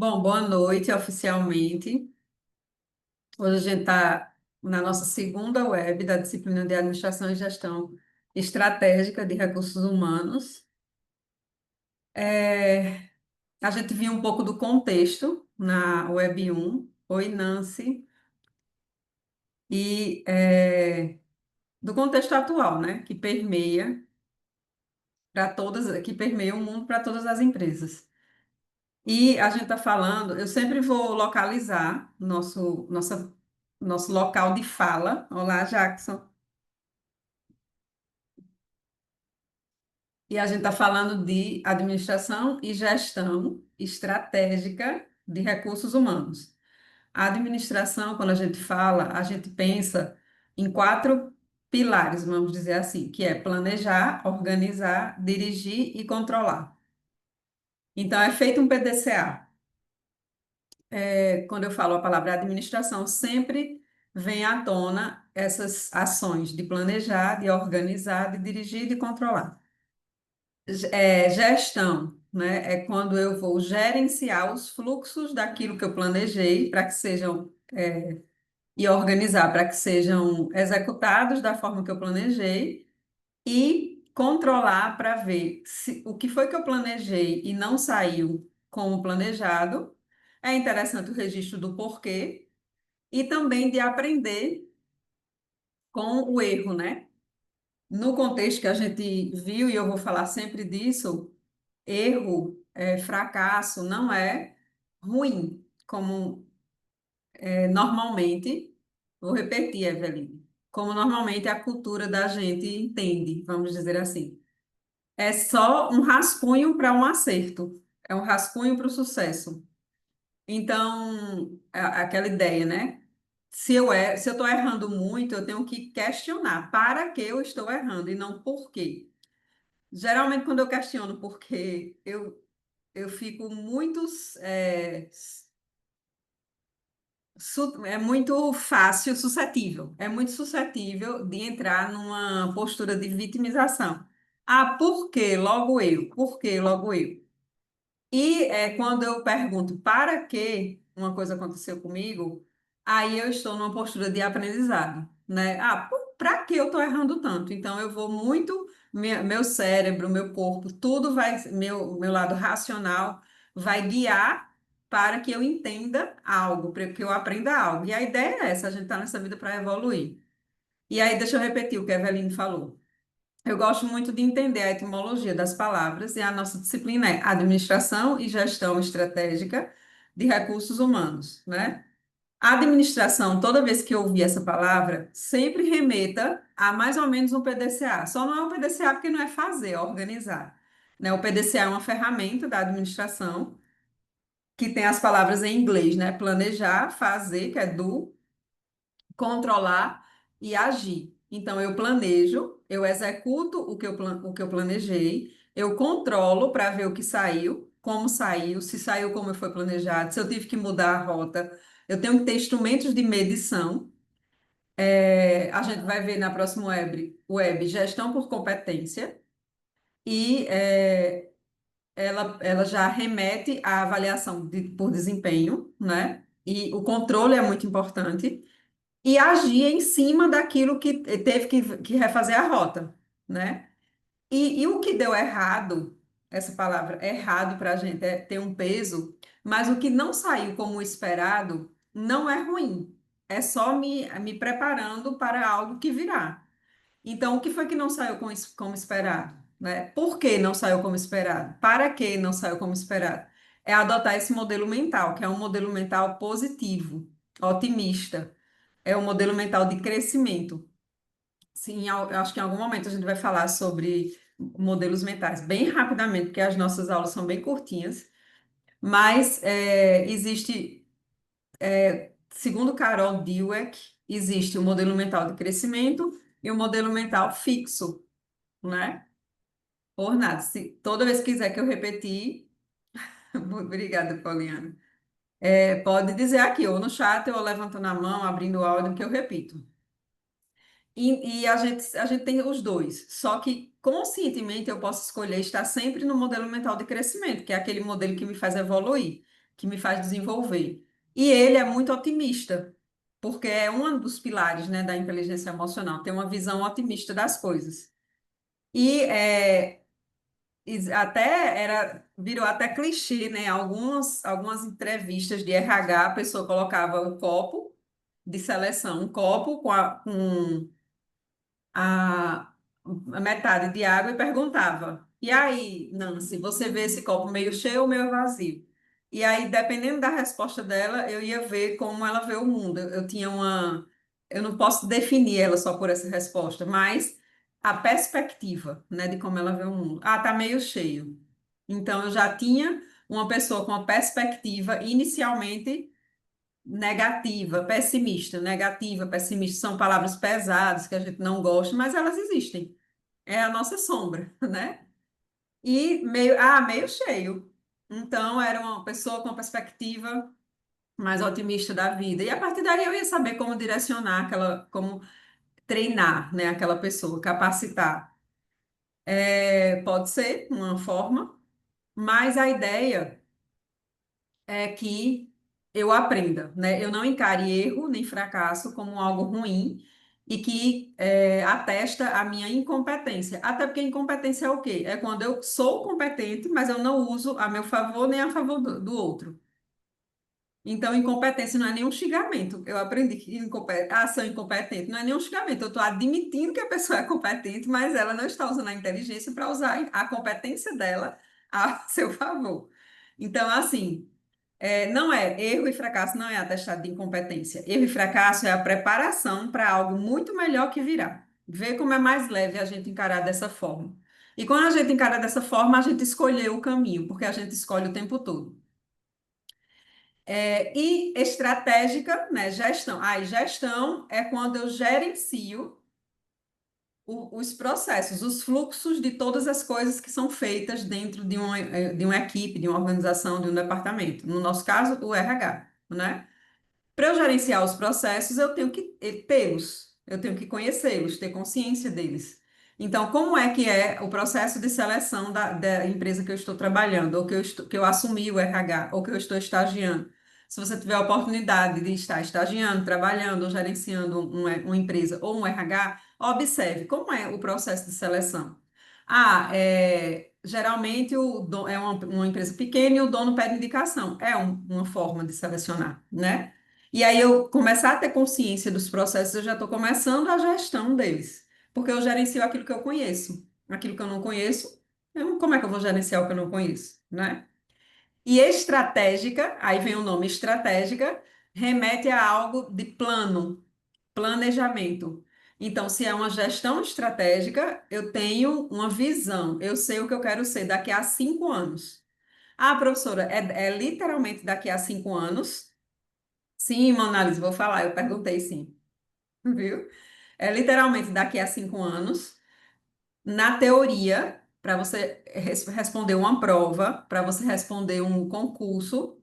Bom, boa noite oficialmente. Hoje a gente está na nossa segunda web da disciplina de Administração e Gestão Estratégica de Recursos Humanos. É, a gente viu um pouco do contexto na web um. Oi, Nancy, e do contexto atual, né, que permeia que permeia o mundo para todas as empresas. E a gente está falando, eu sempre vou localizar nosso local de fala. Olá, Jackson. E a gente está falando de administração e gestão estratégica de recursos humanos. A administração, quando a gente fala, a gente pensa em quatro pilares, vamos dizer assim, que é planejar, organizar, dirigir e controlar. Então, é feito um PDCA. Quando eu falo a palavra administração, sempre vem à tona essas ações de planejar, de organizar, de dirigir e de controlar. Gestão, né? É quando eu vou gerenciar os fluxos daquilo que eu planejei para que sejam, e organizar para que sejam executados da forma que eu planejei e controlar para ver se o que foi que eu planejei e não saiu como planejado. É interessante o registro do porquê e também de aprender com o erro, né? No contexto que a gente viu, e eu vou falar sempre disso, erro, fracasso não é ruim, como normalmente, vou repetir, Eveline, como normalmente a cultura da gente entende, vamos dizer assim. É só um rascunho para um acerto, é um rascunho para o sucesso. Então, aquela ideia, né? Se eu estou errando muito, eu tenho que questionar para que eu estou errando e não por quê. Geralmente, quando eu questiono por quê, eu fico muito. É muito fácil, suscetível. É muito suscetível de entrar numa postura de vitimização. Ah, por que logo eu? Por que logo eu? E quando eu pergunto para que uma coisa aconteceu comigo, aí eu estou numa postura de aprendizado, né? Ah, para que eu estou errando tanto? Então eu vou muito, meu cérebro, meu corpo, tudo vai, meu lado racional vai guiar para que eu entenda algo, para que eu aprenda algo. E a ideia é essa, a gente está nessa vida para evoluir. E aí, deixa eu repetir o que a Eveline falou. Eu gosto muito de entender a etimologia das palavras e a nossa disciplina é Administração e Gestão Estratégica de Recursos Humanos, né? A administração, toda vez que eu ouvir essa palavra, sempre remeta a mais ou menos um PDCA. Só não é um PDCA porque não é fazer, é organizar, né? O PDCA é uma ferramenta da administração que tem as palavras em inglês, né? Planejar, fazer, que é do, controlar e agir. Então, eu planejo, eu executo o que eu planejei, eu controlo para ver o que saiu, como saiu, se saiu como foi planejado, se eu tive que mudar a rota. Eu tenho que ter instrumentos de medição. A gente vai ver na próxima web gestão por competência, e ela já remete à avaliação por desempenho, né? E o controle é muito importante e agir em cima daquilo que teve que refazer a rota, né? E o que deu errado, essa palavra errado para a gente tem um peso, mas o que não saiu como esperado não é ruim, é só me preparando para algo que virá. Então, o que foi que não saiu como esperado, né? Por que não saiu como esperado? Para que não saiu como esperado? É adotar esse modelo mental, que é um modelo mental positivo, otimista, é um modelo mental de crescimento. Sim, eu acho que em algum momento a gente vai falar sobre modelos mentais bem rapidamente, porque as nossas aulas são bem curtinhas, mas existe, segundo Carol Dweck, existe o modelo mental de crescimento e o modelo mental fixo, né? Por nada. Toda vez que quiser que eu repetir, obrigada, Poliana. Pode dizer aqui, ou no chat, ou levantando a mão, abrindo o áudio, que eu repito. E a gente tem os dois, só que conscientemente eu posso escolher estar sempre no modelo mental de crescimento, que é aquele modelo que me faz evoluir. que me faz desenvolver. E ele é muito otimista, porque é um dos pilares, né, da inteligência emocional, ter uma visão otimista das coisas. E até virou até clichê, né? Algumas entrevistas de RH, a pessoa colocava um copo de seleção, um copo com a, a metade de água e perguntava: E aí, Nancy, você vê esse copo meio cheio ou meio vazio? E aí, dependendo da resposta dela, eu ia ver como ela vê o mundo. Eu tinha uma. Eu não posso definir ela só por essa resposta, mas a perspectiva, né, de como ela vê o mundo. Ah, tá meio cheio. Então, eu já tinha uma pessoa com uma perspectiva inicialmente negativa, pessimista, são palavras pesadas que a gente não gosta, mas elas existem. É a nossa sombra, né? E meio cheio. Então, era uma pessoa com uma perspectiva mais otimista da vida. E a partir daí eu ia saber como direcionar como treinar, né, aquela pessoa, capacitar. Pode ser uma forma, mas a ideia é que eu aprenda, né? Eu não encare erro nem fracasso como algo ruim e que atesta a minha incompetência. Até porque incompetência é o quê? É quando eu sou competente, mas eu não uso a meu favor nem a favor do outro. Então, incompetência não é nenhum xingamento. Eu aprendi que ação incompetente não é nenhum xingamento. Eu estou admitindo que a pessoa é competente, mas ela não está usando a inteligência para usar a competência dela a seu favor. Então, assim. Não é, erro e fracasso não é atestado de incompetência. Erro e fracasso é a preparação para algo muito melhor que virá. Vê como é mais leve a gente encarar dessa forma. E quando a gente encara dessa forma, a gente escolheu o caminho, porque a gente escolhe o tempo todo. E estratégica, né? Gestão. Gestão é quando eu gerencio os processos, os fluxos de todas as coisas que são feitas dentro de uma equipe, de uma organização, de um departamento. No nosso caso, o RH, né? Para eu gerenciar os processos, eu tenho que tê-los, eu tenho que conhecê-los, ter consciência deles. Então, como é que é o processo de seleção da empresa que eu estou trabalhando, ou que eu assumi o RH, ou que eu estou estagiando? Se você tiver a oportunidade de estar estagiando, trabalhando ou gerenciando uma empresa ou um RH, observe como é o processo de seleção. Geralmente é uma empresa pequena e o dono pede indicação. É uma forma de selecionar, né? E aí eu começar a ter consciência dos processos, eu já estou começando a gestão deles, porque eu gerencio aquilo que eu conheço. Aquilo que eu não conheço, como é que eu vou gerenciar o que eu não conheço, né? E estratégica, aí vem o nome estratégica, remete a algo de plano, planejamento. Então, se é uma gestão estratégica, eu tenho uma visão, eu sei o que eu quero ser daqui a 5 anos. Ah, professora, é literalmente daqui a 5 anos? Sim, Monalisa, vou falar, eu perguntei sim, viu? É literalmente daqui a 5 anos. Na teoria, para você responder uma prova, para você responder um concurso,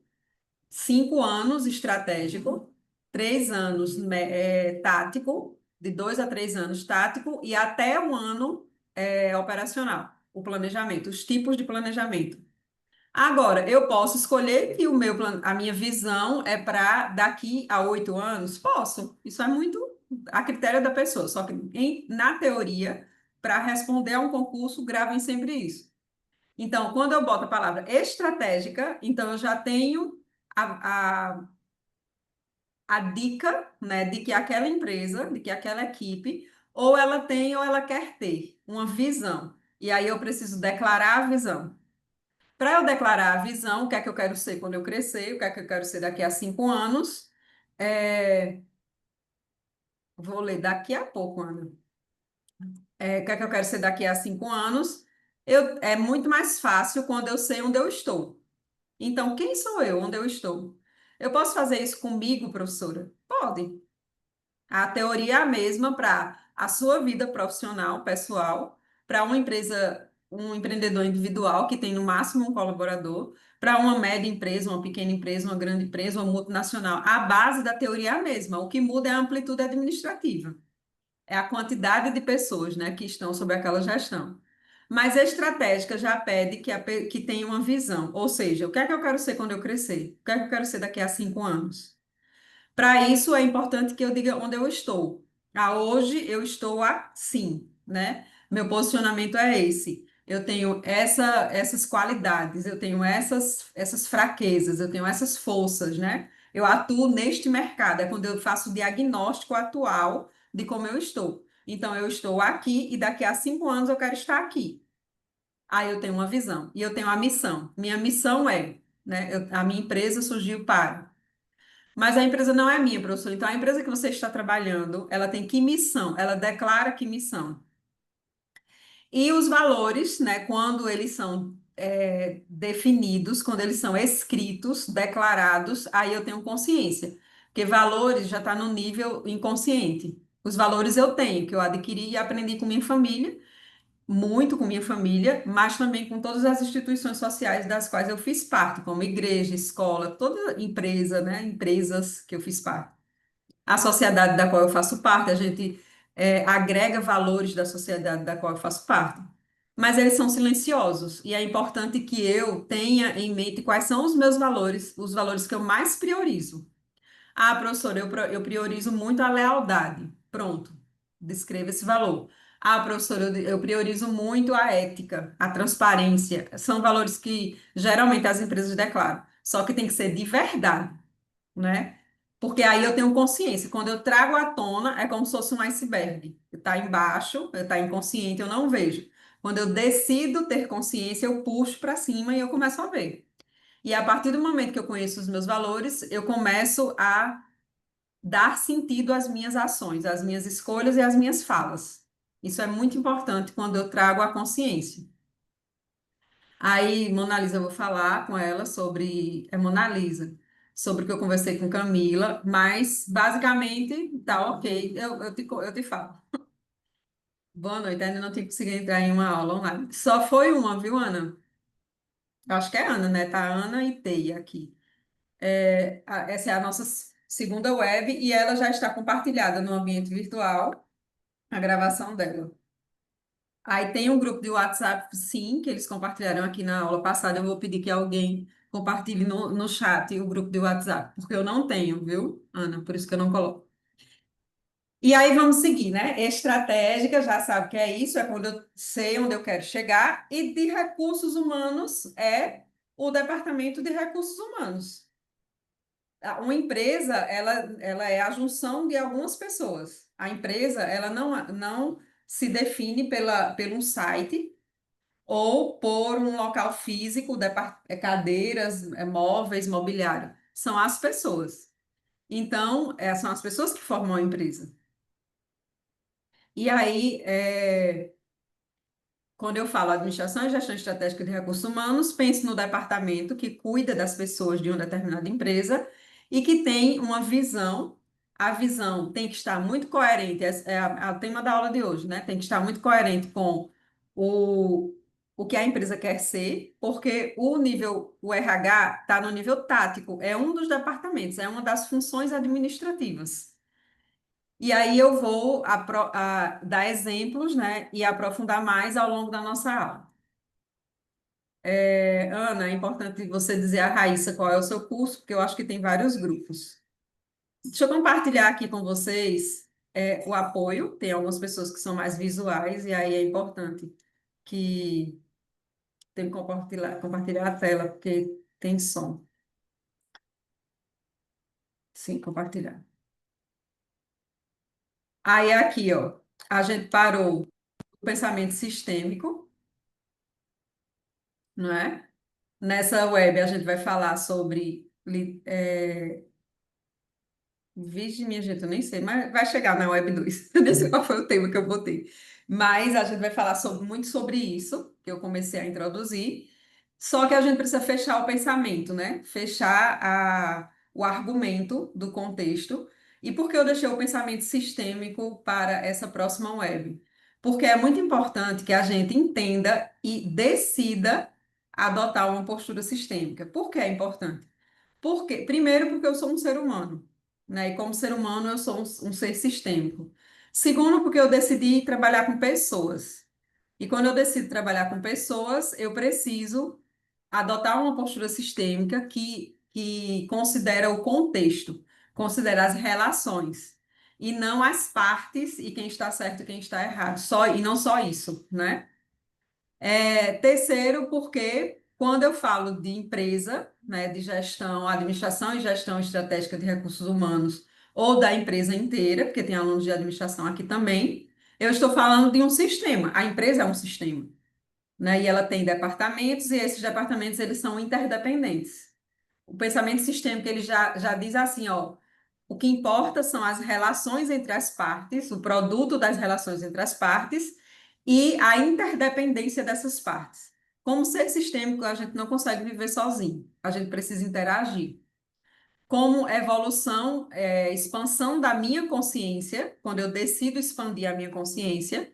5 anos estratégico, 3 anos tático, de 2 a 3 anos tático e até um ano operacional, o planejamento, os tipos de planejamento. Agora, eu posso escolher que a minha visão é para daqui a 8 anos? Posso. Isso é muito a critério da pessoa. Só que, na teoria, para responder a um concurso, gravem sempre isso. Então, quando eu boto a palavra estratégica, então eu já tenho a, a, a dica, né, de que aquela empresa, de que aquela equipe, ou ela tem ou ela quer ter uma visão. E aí eu preciso declarar a visão. Para eu declarar a visão, o que é que eu quero ser quando eu crescer, o que é que eu quero ser daqui a 5 anos, é, vou ler daqui a pouco, Ana. O que é que eu quero ser daqui a 5 anos? É muito mais fácil quando eu sei onde eu estou. Então, quem sou eu? Onde eu estou? Eu posso fazer isso comigo, professora? Pode. A teoria é a mesma para a sua vida profissional, pessoal, para uma empresa, um empreendedor individual que tem no máximo um colaborador, para uma média empresa, uma pequena empresa, uma grande empresa, uma multinacional. A base da teoria é a mesma. O que muda é a amplitude administrativa. É a quantidade de pessoas, né, que estão sob aquela gestão. Mas a estratégica já pede que tenha uma visão. Ou seja, o que é que eu quero ser quando eu crescer? O que é que eu quero ser daqui a 5 anos? Para isso é importante que eu diga onde eu estou. Hoje eu estou assim, né? Meu posicionamento é esse. Eu tenho essas qualidades, eu tenho essas fraquezas, eu tenho essas forças, né? Eu atuo neste mercado, é quando eu faço o diagnóstico atual de como eu estou. Então, eu estou aqui e daqui a 5 anos eu quero estar aqui. Aí eu tenho uma visão e eu tenho a missão. Minha missão é, né? A minha empresa surgiu para. Mas a empresa não é minha, professor. Então, a empresa que você está trabalhando, ela tem que missão, ela declara que missão. E os valores, né, quando eles são definidos, quando eles são escritos, declarados, aí eu tenho consciência. Porque valores já está no nível inconsciente. Os valores eu tenho, que eu adquiri e aprendi com minha família, muito com minha família, mas também com todas as instituições sociais das quais eu fiz parte, como igreja, escola, toda empresa, né, empresas que eu fiz parte. A sociedade da qual eu faço parte, a gente agrega valores da sociedade da qual eu faço parte. Mas eles são silenciosos e é importante que eu tenha em mente quais são os valores que eu mais priorizo. Ah, professora, eu priorizo muito a lealdade. Pronto, descreva esse valor. Ah, professora, eu priorizo muito a ética, a transparência. São valores que geralmente as empresas declaram, só que tem que ser de verdade, né? Porque aí eu tenho consciência. Quando eu trago à tona, é como se fosse um iceberg. Está embaixo, está inconsciente, eu não vejo. Quando eu decido ter consciência, eu puxo para cima e eu começo a ver. E a partir do momento que eu conheço os meus valores, eu começo a dar sentido às minhas ações, às minhas escolhas e às minhas falas. Isso é muito importante quando eu trago a consciência. Aí, Mona Lisa, eu vou falar com ela sobre. É Mona Lisa, sobre o que eu conversei com Camila, mas basicamente tá ok. Eu te falo. Boa noite, ainda não tinha conseguido entrar em uma aula online. Só foi uma, viu, Ana? Eu acho que é Ana, né? Tá Ana e Teia aqui. Essa é a nossa segunda web e ela já está compartilhada no ambiente virtual, a gravação dela. Aí tem um grupo de WhatsApp, sim, que eles compartilharam aqui na aula passada. Eu vou pedir que alguém compartilhe no chat o grupo de WhatsApp, porque eu não tenho, viu, Ana? Por isso que eu não coloco. E aí vamos seguir, né? Estratégica, já sabe que é isso, é quando eu sei onde eu quero chegar. E de recursos humanos é o departamento de recursos humanos. Uma empresa, ela é a junção de algumas pessoas. A empresa, ela não se define pelo um site ou por um local físico, cadeiras, móveis, mobiliário. São as pessoas. Então, são as pessoas que formam a empresa. E aí, quando eu falo administração e gestão estratégica de recursos humanos, pense no departamento que cuida das pessoas de uma determinada empresa e que tem uma visão. A visão tem que estar muito coerente, é o tema da aula de hoje, né? Tem que estar muito coerente com o, o que a empresa quer ser, porque o RH está no nível tático, é um dos departamentos, é uma das funções administrativas. E aí eu vou dar exemplos, né, e aprofundar mais ao longo da nossa aula. Ana, é importante você dizer a Raíssa qual é o seu curso, porque eu acho que tem vários grupos. Deixa eu compartilhar aqui com vocês o apoio. Tem algumas pessoas que são mais visuais, e aí é importante que tem que compartilhar a tela, porque tem som. Sim, compartilhar. Aí aqui, ó, a gente parou o pensamento sistêmico, não é? Nessa web a gente vai falar sobre. Vixe, minha gente, eu nem sei, mas vai chegar na web 2. Eu nem sei qual foi o tema que eu botei. Mas a gente vai falar muito sobre isso, que eu comecei a introduzir. Só que a gente precisa fechar o pensamento, né? Fechar o argumento do contexto. E por que eu deixei o pensamento sistêmico para essa próxima web? Porque é muito importante que a gente entenda e decida adotar uma postura sistêmica. Por que é importante? Primeiro, porque eu sou um ser humano, né? E como ser humano, eu sou um ser sistêmico. Segundo, porque eu decidi trabalhar com pessoas. E quando eu decido trabalhar com pessoas, eu preciso adotar uma postura sistêmica que considera o contexto, considera as relações, e não as partes e quem está certo e quem está errado. E não só isso, né? Terceiro, porque quando eu falo de empresa, né, de gestão, administração e gestão estratégica de recursos humanos, ou da empresa inteira, porque tem alunos de administração aqui também, eu estou falando de um sistema. A empresa é um sistema, né? E ela tem departamentos, e esses departamentos eles são interdependentes. O pensamento sistêmico ele já diz assim, ó, o que importa são as relações entre as partes, o produto das relações entre as partes e a interdependência dessas partes. Como ser sistêmico, a gente não consegue viver sozinho, a gente precisa interagir. Como evolução, expansão da minha consciência, quando eu decido expandir a minha consciência,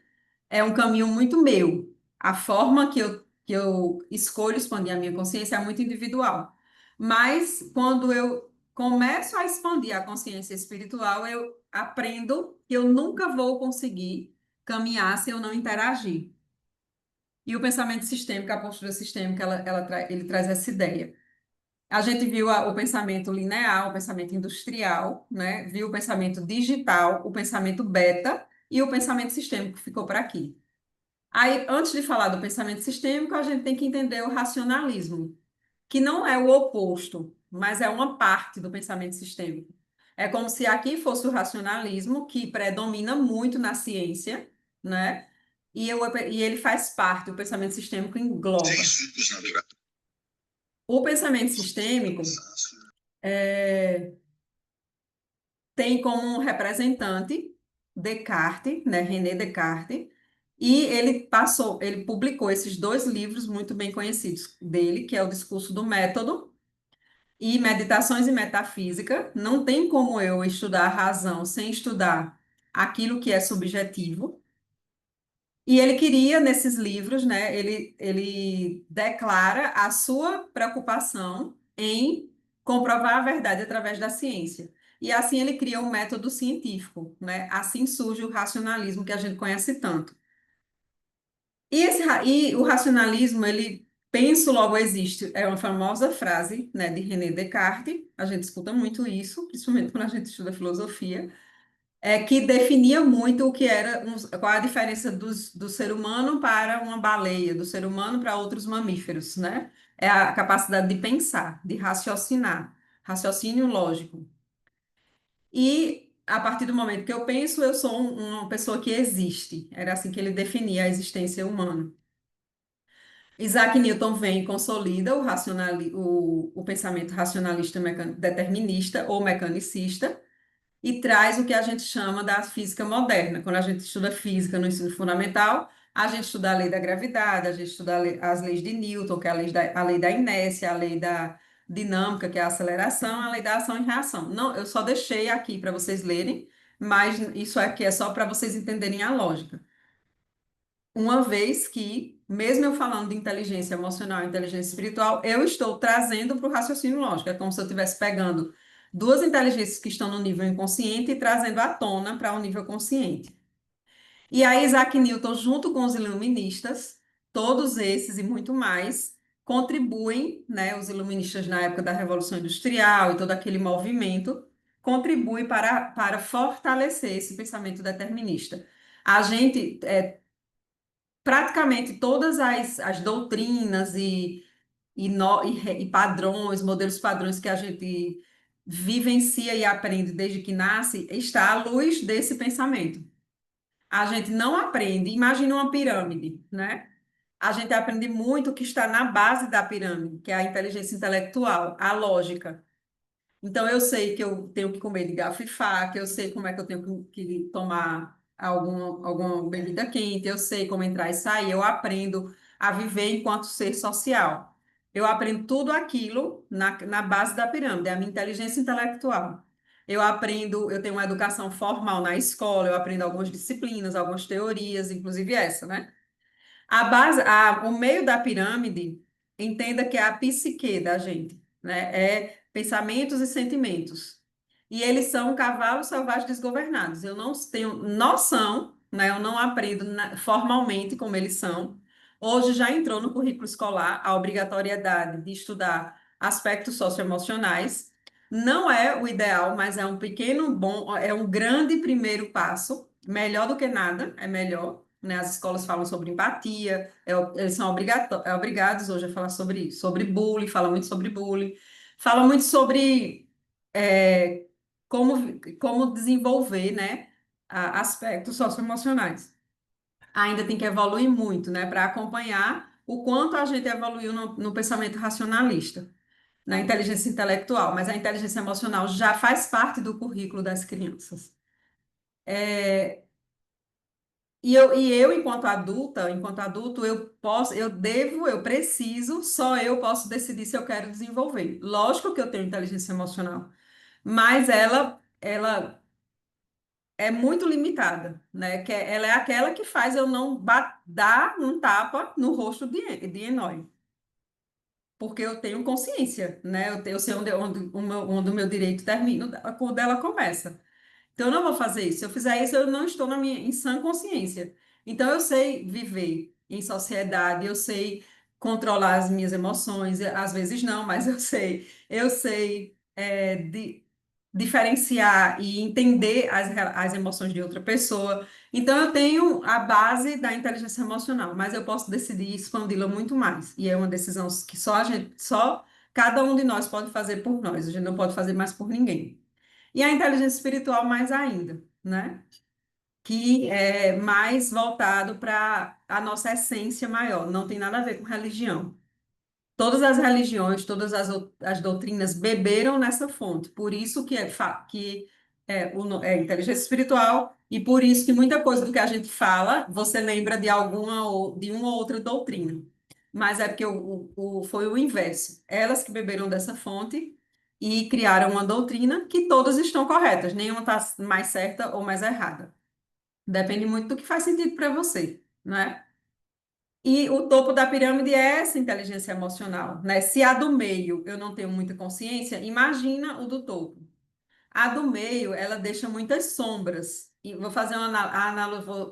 é um caminho muito meu. A forma que eu escolho expandir a minha consciência é muito individual. Mas quando eu começo a expandir a consciência espiritual, eu aprendo que eu nunca vou conseguir caminhar se eu não interagir. E o pensamento sistêmico, a postura sistêmica, ele traz essa ideia. A gente viu o pensamento linear, o pensamento industrial, né? Viu o pensamento digital, o pensamento beta e o pensamento sistêmico que ficou por aqui. Aí, antes de falar do pensamento sistêmico, a gente tem que entender o racionalismo, que não é o oposto, mas é uma parte do pensamento sistêmico. É como se aqui fosse o racionalismo, que predomina muito na ciência, né? E ele faz parte, o pensamento sistêmico engloba. O pensamento sistêmico tem como representante Descartes, né? René Descartes, e ele publicou esses dois livros muito bem conhecidos dele, que é o Discurso do Método e Meditações e Metafísica. Não tem como eu estudar a razão sem estudar aquilo que é subjetivo. E ele queria, nesses livros, né, ele declara a sua preocupação em comprovar a verdade através da ciência. E assim ele cria um método científico, né? Assim surge o racionalismo que a gente conhece tanto. E o racionalismo, ele penso logo existe, é uma famosa frase, né, de René Descartes. A gente escuta muito isso, principalmente quando a gente estuda filosofia, que definia muito o que era, qual a diferença do ser humano para uma baleia, do ser humano para outros mamíferos, né? É a capacidade de pensar, de raciocinar, raciocínio lógico. E a partir do momento que eu penso, eu sou uma pessoa que existe. Era assim que ele definia a existência humana. Isaac Newton vem e consolida o pensamento racionalista determinista ou mecanicista, e traz o que a gente chama da física moderna. Quando a gente estuda física no ensino fundamental, a gente estuda a lei da gravidade, a gente estuda as leis de Newton, que é a lei da inércia, a lei da dinâmica, que é a aceleração, a lei da ação e reação. Não, eu só deixei aqui para vocês lerem, mas isso aqui é só para vocês entenderem a lógica. Uma vez que, mesmo eu falando de inteligência emocional e inteligência espiritual, eu estou trazendo para o raciocínio lógico. É como se eu estivesse pegando duas inteligências que estão no nível inconsciente e trazendo à tona para o nível consciente. E aí, Isaac Newton, junto com os iluministas, todos esses e muito mais, contribuem, né, os iluministas na época da Revolução Industrial e todo aquele movimento, contribuem para fortalecer esse pensamento determinista. A gente praticamente todas as doutrinas e padrões, modelos padrões que a gente vivencia e aprende desde que nasce, está à luz desse pensamento. A gente não aprende, imagina uma pirâmide, né? A gente aprende muito o que está na base da pirâmide, que é a inteligência intelectual, a lógica. Então, eu sei que eu tenho que comer de garfo e faca, eu sei como é que eu tenho que tomar alguma bebida quente, eu sei como entrar e sair, eu aprendo a viver enquanto ser social. Eu aprendo tudo aquilo na base da pirâmide, é a minha inteligência intelectual. Eu aprendo, eu tenho uma educação formal na escola, eu aprendo algumas disciplinas, algumas teorias, inclusive essa, né? O meio da pirâmide, entenda que é a psique da gente, né? É pensamentos e sentimentos. E eles são cavalos selvagens desgovernados. Eu não tenho noção, né? Eu não aprendo formalmente como eles são. Hoje já entrou no currículo escolar a obrigatoriedade de estudar aspectos socioemocionais. Não é o ideal, mas é um pequeno bom, é um grande primeiro passo. Melhor do que nada, é melhor, né? As escolas falam sobre empatia, eles são obrigados hoje a falar sobre isso, sobre bullying, fala muito sobre bullying, fala muito sobre é, como desenvolver, né, aspectos socioemocionais. Ainda tem que evoluir muito, né, para acompanhar o quanto a gente evoluiu no pensamento racionalista, na inteligência intelectual, mas a inteligência emocional já faz parte do currículo das crianças. E eu, enquanto adulto, eu posso, eu devo, eu preciso, só eu posso decidir se eu quero desenvolver. Lógico que eu tenho inteligência emocional, mas ela é muito limitada, né? Ela é aquela que faz eu não dar um tapa no rosto de Enói, porque eu tenho consciência, né? Eu sei onde o meu direito termina, o dela começa. Então, eu não vou fazer isso. Se eu fizer isso, eu não estou em sã consciência. Então, eu sei viver em sociedade, eu sei controlar as minhas emoções, às vezes não, mas eu sei. Eu sei diferenciar e entender as emoções de outra pessoa. Então, eu tenho a base da inteligência emocional, mas eu posso decidir expandi-la muito mais. E é uma decisão que só cada um de nós pode fazer por nós. A gente não pode fazer mais por ninguém. E a inteligência espiritual mais ainda, né? Que é mais voltado para a nossa essência maior, não tem nada a ver com religião. Todas as religiões, as doutrinas beberam nessa fonte, por isso que é inteligência espiritual, e por isso que muita coisa do que a gente fala, você lembra de uma ou outra doutrina. Mas é porque foi o inverso. Elas que beberam dessa fonte e criaram uma doutrina que todas estão corretas, nenhuma está mais certa ou mais errada. Depende muito do que faz sentido para você, né? E o topo da pirâmide é essa inteligência emocional, né? Se a do meio eu não tenho muita consciência, imagina o do topo. A do meio, ela deixa muitas sombras. E vou fazer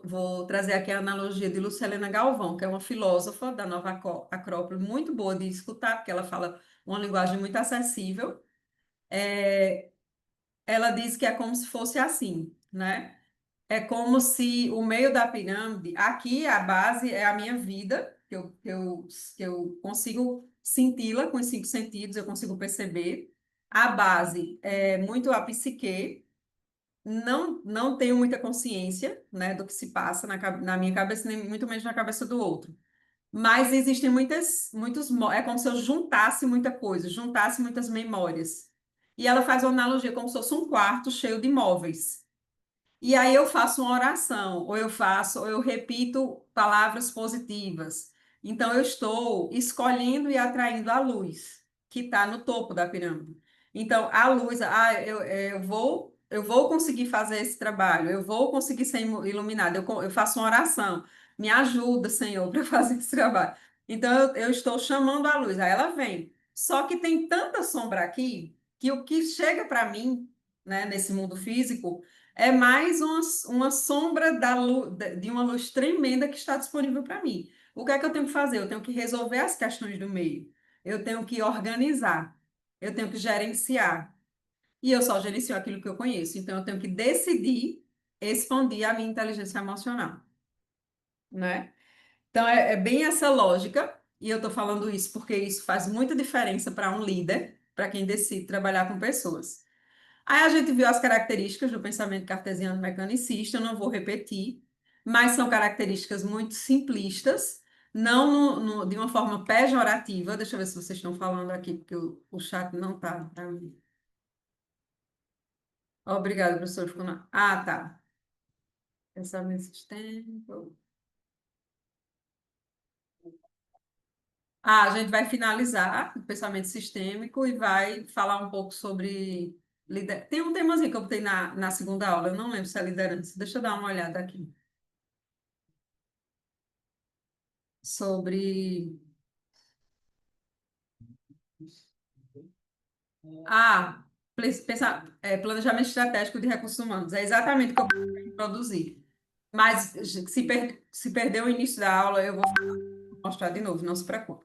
vou trazer aqui a analogia de Lucélena Galvão, que é uma filósofa da Nova Acrópole, muito boa de escutar, porque ela fala uma linguagem muito acessível. Ela diz que é como se fosse assim, né? É como se o meio da pirâmide, aqui a base é a minha vida, que eu consigo senti-la com os cinco sentidos, eu consigo perceber. A base é muito a psique, não tenho muita consciência, né, do que se passa na minha cabeça, nem muito menos na cabeça do outro. Mas existem é como se eu juntasse muita coisa, juntasse muitas memórias. E ela faz uma analogia como se fosse um quarto cheio de móveis. E aí eu faço uma oração, ou eu repito palavras positivas. Então eu estou escolhendo e atraindo a luz que está no topo da pirâmide. Então a luz, eu vou conseguir fazer esse trabalho, eu vou conseguir ser iluminado. Eu faço uma oração, me ajuda, Senhor, para fazer esse trabalho. Então eu estou chamando a luz, aí ela vem. Só que tem tanta sombra aqui que o que chega para mim, né, nesse mundo físico é mais uma sombra de uma luz tremenda que está disponível para mim. O que é que eu tenho que fazer? Eu tenho que resolver as questões do meio. Eu tenho que organizar. Eu tenho que gerenciar. E eu só gerencio aquilo que eu conheço. Então, eu tenho que decidir expandir a minha inteligência emocional, né? Então, é bem essa lógica. E eu estou falando isso porque isso faz muita diferença para um líder, para quem decide trabalhar com pessoas. Aí a gente viu as características do pensamento cartesiano mecanicista, eu não vou repetir, mas são características muito simplistas, não de uma forma pejorativa. Deixa eu ver se vocês estão falando aqui, porque o chat não está. Obrigada, professor. Ah, tá. Pensamento sistêmico. Ah, a gente vai finalizar o pensamento sistêmico e vai falar um pouco sobre. Tem um temazinho que eu botei na segunda aula, eu não lembro se é liderança. Deixa eu dar uma olhada aqui. Sobre. Planejamento estratégico de recursos humanos. É exatamente o que eu vou produzir. Mas se perder o início da aula, eu vou mostrar de novo, não se preocupe.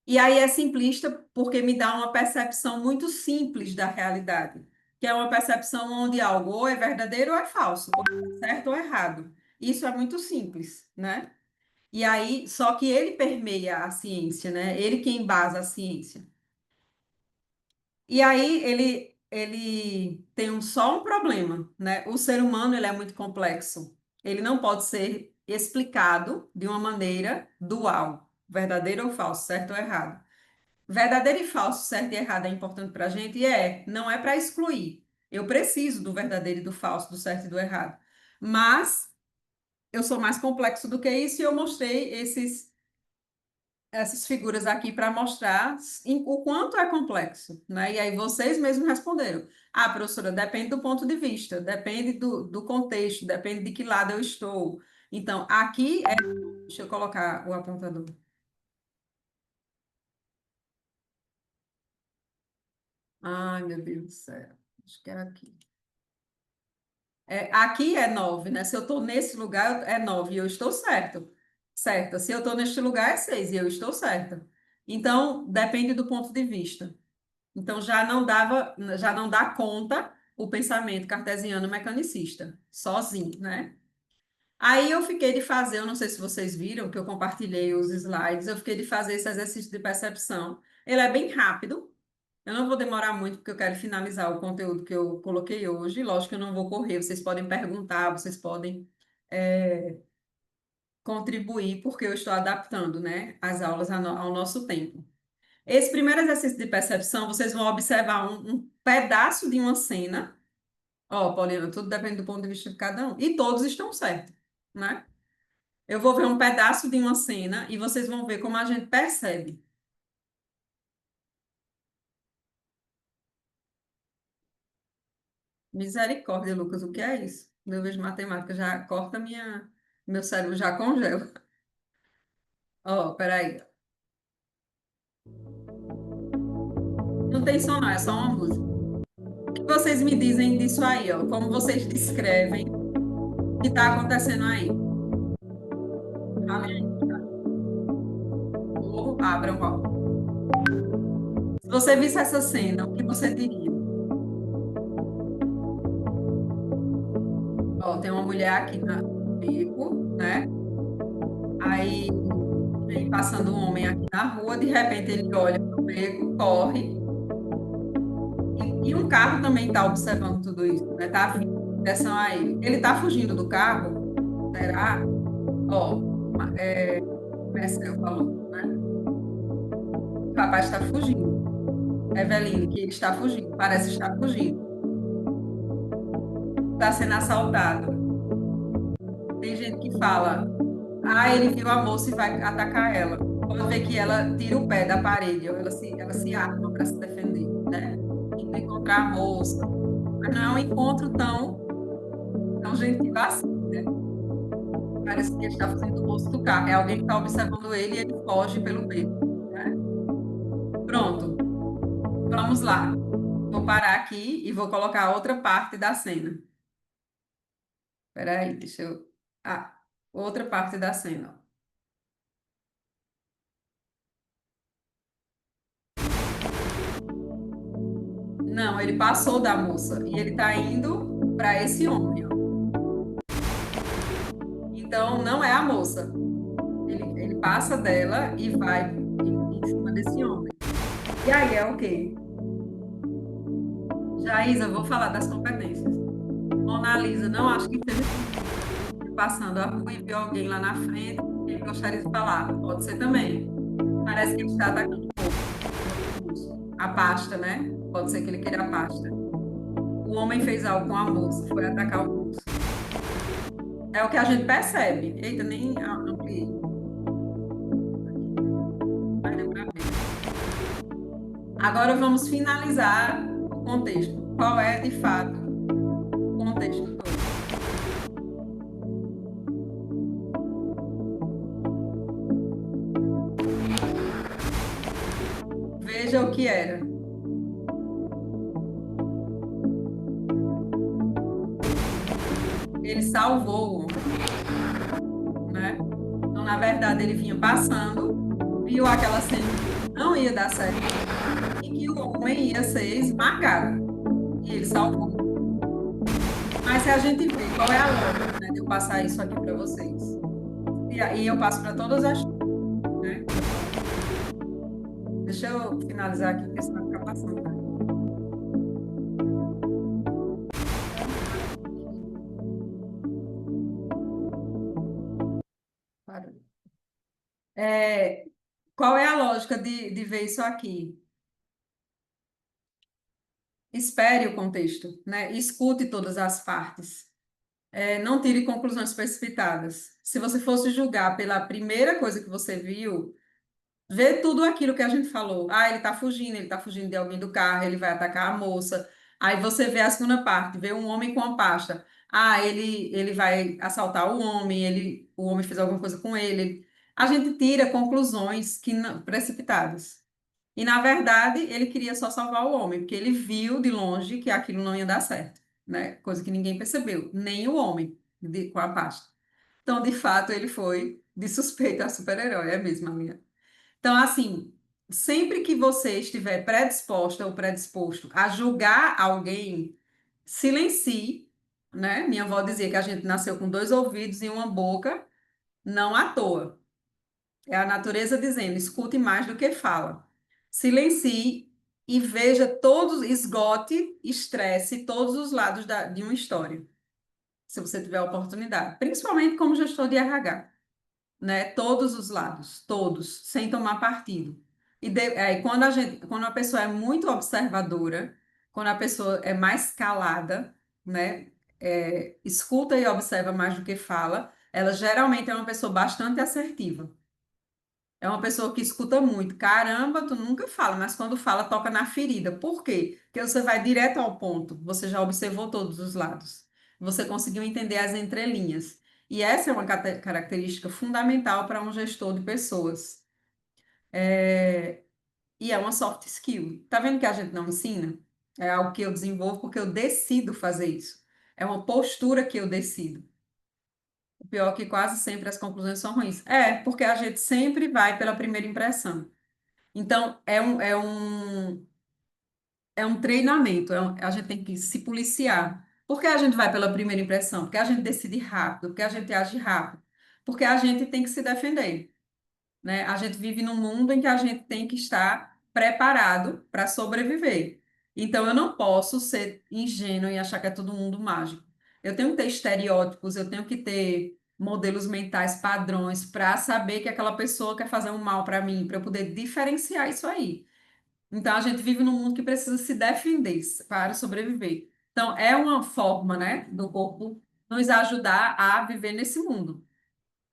E aí é simplista porque me dá uma percepção muito simples da realidade, que é uma percepção onde algo ou é verdadeiro ou é falso, ou é certo ou errado. Isso é muito simples, né? E aí, só que ele permeia a ciência, né? Ele que embasa a ciência. E aí ele tem só um problema, né? O ser humano ele é muito complexo. Ele não pode ser explicado de uma maneira dual, verdadeiro ou falso, certo ou errado. Verdadeiro e falso, certo e errado é importante para a gente? Não é para excluir. Eu preciso do verdadeiro e do falso, do certo e do errado. Mas eu sou mais complexo do que isso e eu mostrei essas figuras aqui para mostrar o quanto é complexo, né? E aí vocês mesmos responderam. Ah, professora, depende do ponto de vista, depende do contexto, depende de que lado eu estou. Então, aqui é. Deixa eu colocar o apontador. Ai, meu Deus do céu. Acho que era aqui. Aqui é 9, né? Se eu estou nesse lugar, é 9 e eu estou certo. Certa. Se eu estou neste lugar, é 6 e eu estou certa. Então, depende do ponto de vista. Então já não dá conta o pensamento cartesiano mecanicista, sozinho, né? Aí eu fiquei de fazer, eu não sei se vocês viram, que eu compartilhei os slides, eu fiquei de fazer esse exercício de percepção. Ele é bem rápido, eu não vou demorar muito, porque eu quero finalizar o conteúdo que eu coloquei hoje. Lógico que eu não vou correr, vocês podem perguntar, vocês podem contribuir, porque eu estou adaptando, né, as aulas ao nosso tempo. Esse primeiro exercício de percepção, vocês vão observar um pedaço de uma cena. Ó, Paulina, tudo depende do ponto de vista de cada um. E todos estão certos, né? Eu vou ver um pedaço de uma cena e vocês vão ver como a gente percebe. Misericórdia, Lucas, o que é isso? Eu vejo matemática, já corta meu cérebro já congela. Ó, peraí. Não tem som, não, é só uma música. O que vocês me dizem disso aí, ó? Como vocês descrevem o que está acontecendo aí? Falem aí. Ou abram, ó. Se você visse essa cena, o que você diria? Ó, tem uma mulher aqui no beco, né? Aí vem passando um homem aqui na rua, de repente ele olha para o beco, corre, e um carro também está observando tudo isso, né? Tá vindo em direção a ele. Ele está fugindo do carro? Será? Ó, Marcel falou, né? O rapaz está fugindo. Eveline, que ele está fugindo, parece estar fugindo. Está sendo assaltado. Tem gente que fala. Ah, ele viu a moça e vai atacar ela. Pode ver que ela tira o pé da parede, ou ela se arma para se defender, né? Tenta encontrar a moça. Mas não é um encontro tão gentil assim, né? Parece que ele está fazendo o moço do carro. É alguém que está observando ele e ele foge pelo beco, né? Pronto, vamos lá. Vou parar aqui e vou colocar outra parte da cena. Espera aí, deixa eu. Ah, outra parte da cena. Não, ele passou da moça e ele está indo para esse homem, ó. Então, não é a moça. Ele passa dela e vai em cima desse homem. E aí é o quê? Jaísa, eu vou falar das competências. Mona Lisa, não acho que seja passando a rua e viu alguém lá na frente que ele gostaria de falar. Pode ser também. Parece que ele está atacando a pasta, né? Pode ser que ele queira a pasta. O homem fez algo com a moça, foi atacar o moço. É o que a gente percebe. Eita, nem ampliei. Vai dar pra ver. Agora vamos finalizar o contexto. Qual é, de fato, o contexto todo? Veja o que era. Ele salvou o homem, né? Então, na verdade, ele vinha passando, viu aquela cena que não ia dar certo e que o homem ia ser esmagado. E ele salvou. Mas se a gente vê qual é a lógica, né, de eu passar isso aqui para vocês. E aí eu passo para todas as, né? Deixa eu finalizar aqui, porque senão fica passando, tá? Parou. É, qual é a lógica de ver isso aqui? Espere o contexto, né? Escute todas as partes. Não tire conclusões precipitadas. Se você fosse julgar pela primeira coisa que você viu, vê tudo aquilo que a gente falou. Ah, ele tá fugindo de alguém do carro, ele vai atacar a moça. Aí você vê a segunda parte, vê um homem com uma pasta. Ah, ele vai assaltar o homem, o homem fez alguma coisa com ele. A gente tira conclusões precipitadas. E, na verdade, ele queria só salvar o homem, porque ele viu de longe que aquilo não ia dar certo, né? Coisa que ninguém percebeu, nem o homem com a pasta. Então, de fato, ele foi de suspeito a super-herói, é mesmo, amiga. Então, assim, sempre que você estiver predisposta ou predisposto a julgar alguém, silencie, né? Minha avó dizia que a gente nasceu com dois ouvidos e uma boca, não à toa. É a natureza dizendo, escute mais do que fala. Silencie e veja todos, esgote, estresse todos os lados de uma história, se você tiver a oportunidade, principalmente como gestor de RH, né? Todos os lados, todos, sem tomar partido. Aí, quando a pessoa é muito observadora, quando a pessoa é mais calada, né? Escuta e observa mais do que fala, ela geralmente é uma pessoa bastante assertiva. É uma pessoa que escuta muito. Caramba, tu nunca fala, mas quando fala, toca na ferida. Por quê? Porque você vai direto ao ponto. Você já observou todos os lados. Você conseguiu entender as entrelinhas. E essa é uma característica fundamental para um gestor de pessoas. E é uma soft skill. Tá vendo que a gente não ensina? É algo que eu desenvolvo porque eu decido fazer isso. É uma postura que eu decido. O pior é que quase sempre as conclusões são ruins. Porque a gente sempre vai pela primeira impressão. Então, é um treinamento, a gente tem que se policiar. Por que a gente vai pela primeira impressão? Porque a gente decide rápido, porque a gente age rápido, porque a gente tem que se defender, né? A gente vive num mundo em que a gente tem que estar preparado para sobreviver. Então, eu não posso ser ingênuo e achar que é todo mundo mágico. Eu tenho que ter estereótipos, eu tenho que ter modelos mentais, padrões, para saber que aquela pessoa quer fazer um mal para mim, para eu poder diferenciar isso aí. Então, a gente vive num mundo que precisa se defender para sobreviver. Então, é uma forma, né, do corpo nos ajudar a viver nesse mundo.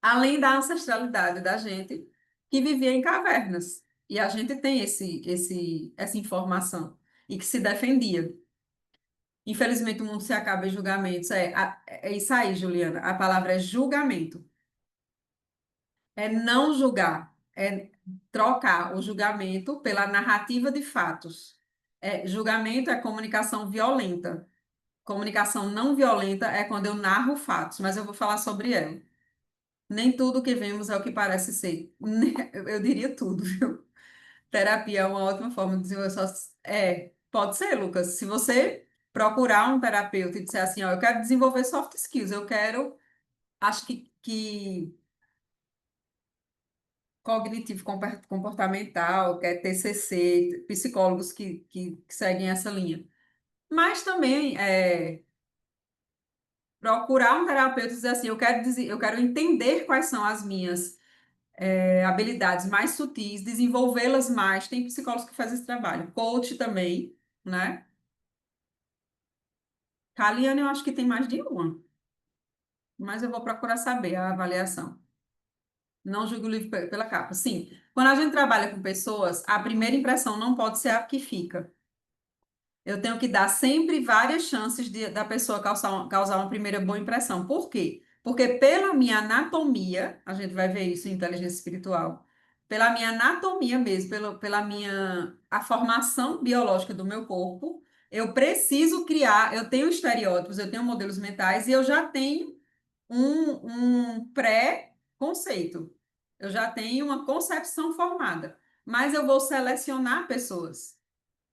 Além da ancestralidade da gente, que vivia em cavernas. E a gente tem essa informação. E que se defendia. Infelizmente, o mundo se acaba em julgamentos. É isso aí, Juliana. A palavra é julgamento. É não julgar. É trocar o julgamento pela narrativa de fatos. Julgamento é comunicação violenta. Comunicação não violenta é quando eu narro fatos, mas eu vou falar sobre ela. Nem tudo que vemos é o que parece ser. Eu diria tudo, viu? Terapia é uma ótima forma de desenvolver pode ser, Lucas. Se você procurar um terapeuta e disser assim, ó, eu quero desenvolver soft skills, acho que cognitivo comportamental, que é TCC, psicólogos que seguem essa linha. Mas também procurar um terapeuta e dizer assim, eu quero entender quais são as minhas habilidades mais sutis, desenvolvê-las mais. Tem psicólogos que fazem esse trabalho. Coach também, né? Kaliane, eu acho que tem mais de uma, mas eu vou procurar saber a avaliação. Não julgue o livro pela capa. Sim, quando a gente trabalha com pessoas, a primeira impressão não pode ser a que fica. Eu tenho que dar sempre várias chances da pessoa causar uma primeira boa impressão. Por quê? Porque pela minha anatomia, a gente vai ver isso em inteligência espiritual, pela minha anatomia mesmo, a formação biológica do meu corpo, eu preciso criar, eu tenho estereótipos, eu tenho modelos mentais e eu já tenho um pré-conceito. Eu já tenho uma concepção formada, mas eu vou selecionar pessoas,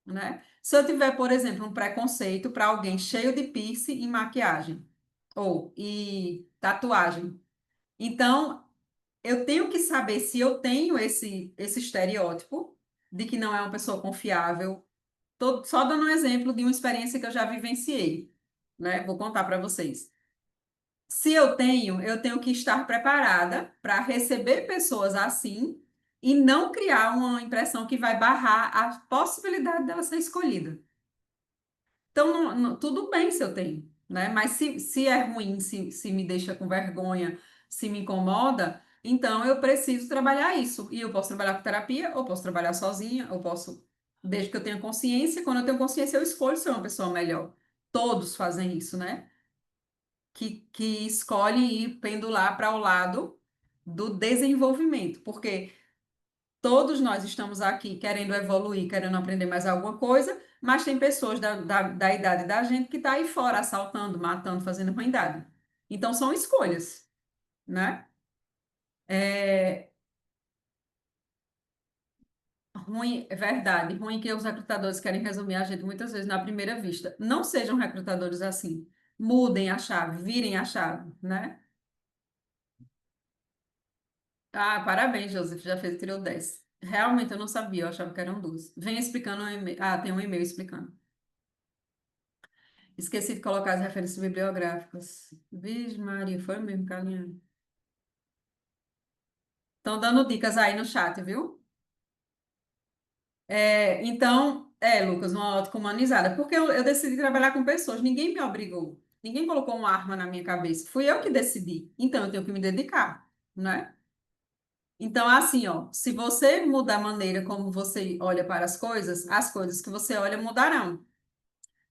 né? Se eu tiver, por exemplo, um preconceito para alguém cheio de piercing e maquiagem, ou e tatuagem, então eu tenho que saber se eu tenho esse estereótipo de que não é uma pessoa confiável. Tô só dando um exemplo de uma experiência que eu já vivenciei, né? Vou contar para vocês. Se eu tenho que estar preparada para receber pessoas assim e não criar uma impressão que vai barrar a possibilidade dela ser escolhida. Então, tudo bem se eu tenho, né? Mas se é ruim, se me deixa com vergonha, se me incomoda, então eu preciso trabalhar isso. E eu posso trabalhar com terapia, ou posso trabalhar sozinha, ou posso, desde que eu tenha consciência. Quando eu tenho consciência, eu escolho ser uma pessoa melhor. Todos fazem isso, né? Que escolhem ir pendular para o lado do desenvolvimento, porque todos nós estamos aqui querendo evoluir, querendo aprender mais alguma coisa, mas tem pessoas da idade da gente que está aí fora assaltando, matando, fazendo ruindade. Então são escolhas, né? É ruim, é verdade, ruim que os recrutadores querem resumir a gente muitas vezes na primeira vista. Não sejam recrutadores assim. Mudem a chave, virem a chave, né? Ah, parabéns, Joseph, já fez, tirou 10. Realmente eu não sabia, eu achava que eram duas. Vem explicando um e-mail. Ah, tem um e-mail explicando. Esqueci de colocar as referências bibliográficas. Vixe, Maria, foi mesmo, Carlinhos. Estão dando dicas aí no chat, viu? Então, Lucas, uma ótica humanizada. Porque eu decidi trabalhar com pessoas, ninguém me obrigou. Ninguém colocou uma arma na minha cabeça. Fui eu que decidi. Então, eu tenho que me dedicar, né? Então, assim, ó, se você mudar a maneira como você olha para as coisas que você olha mudarão.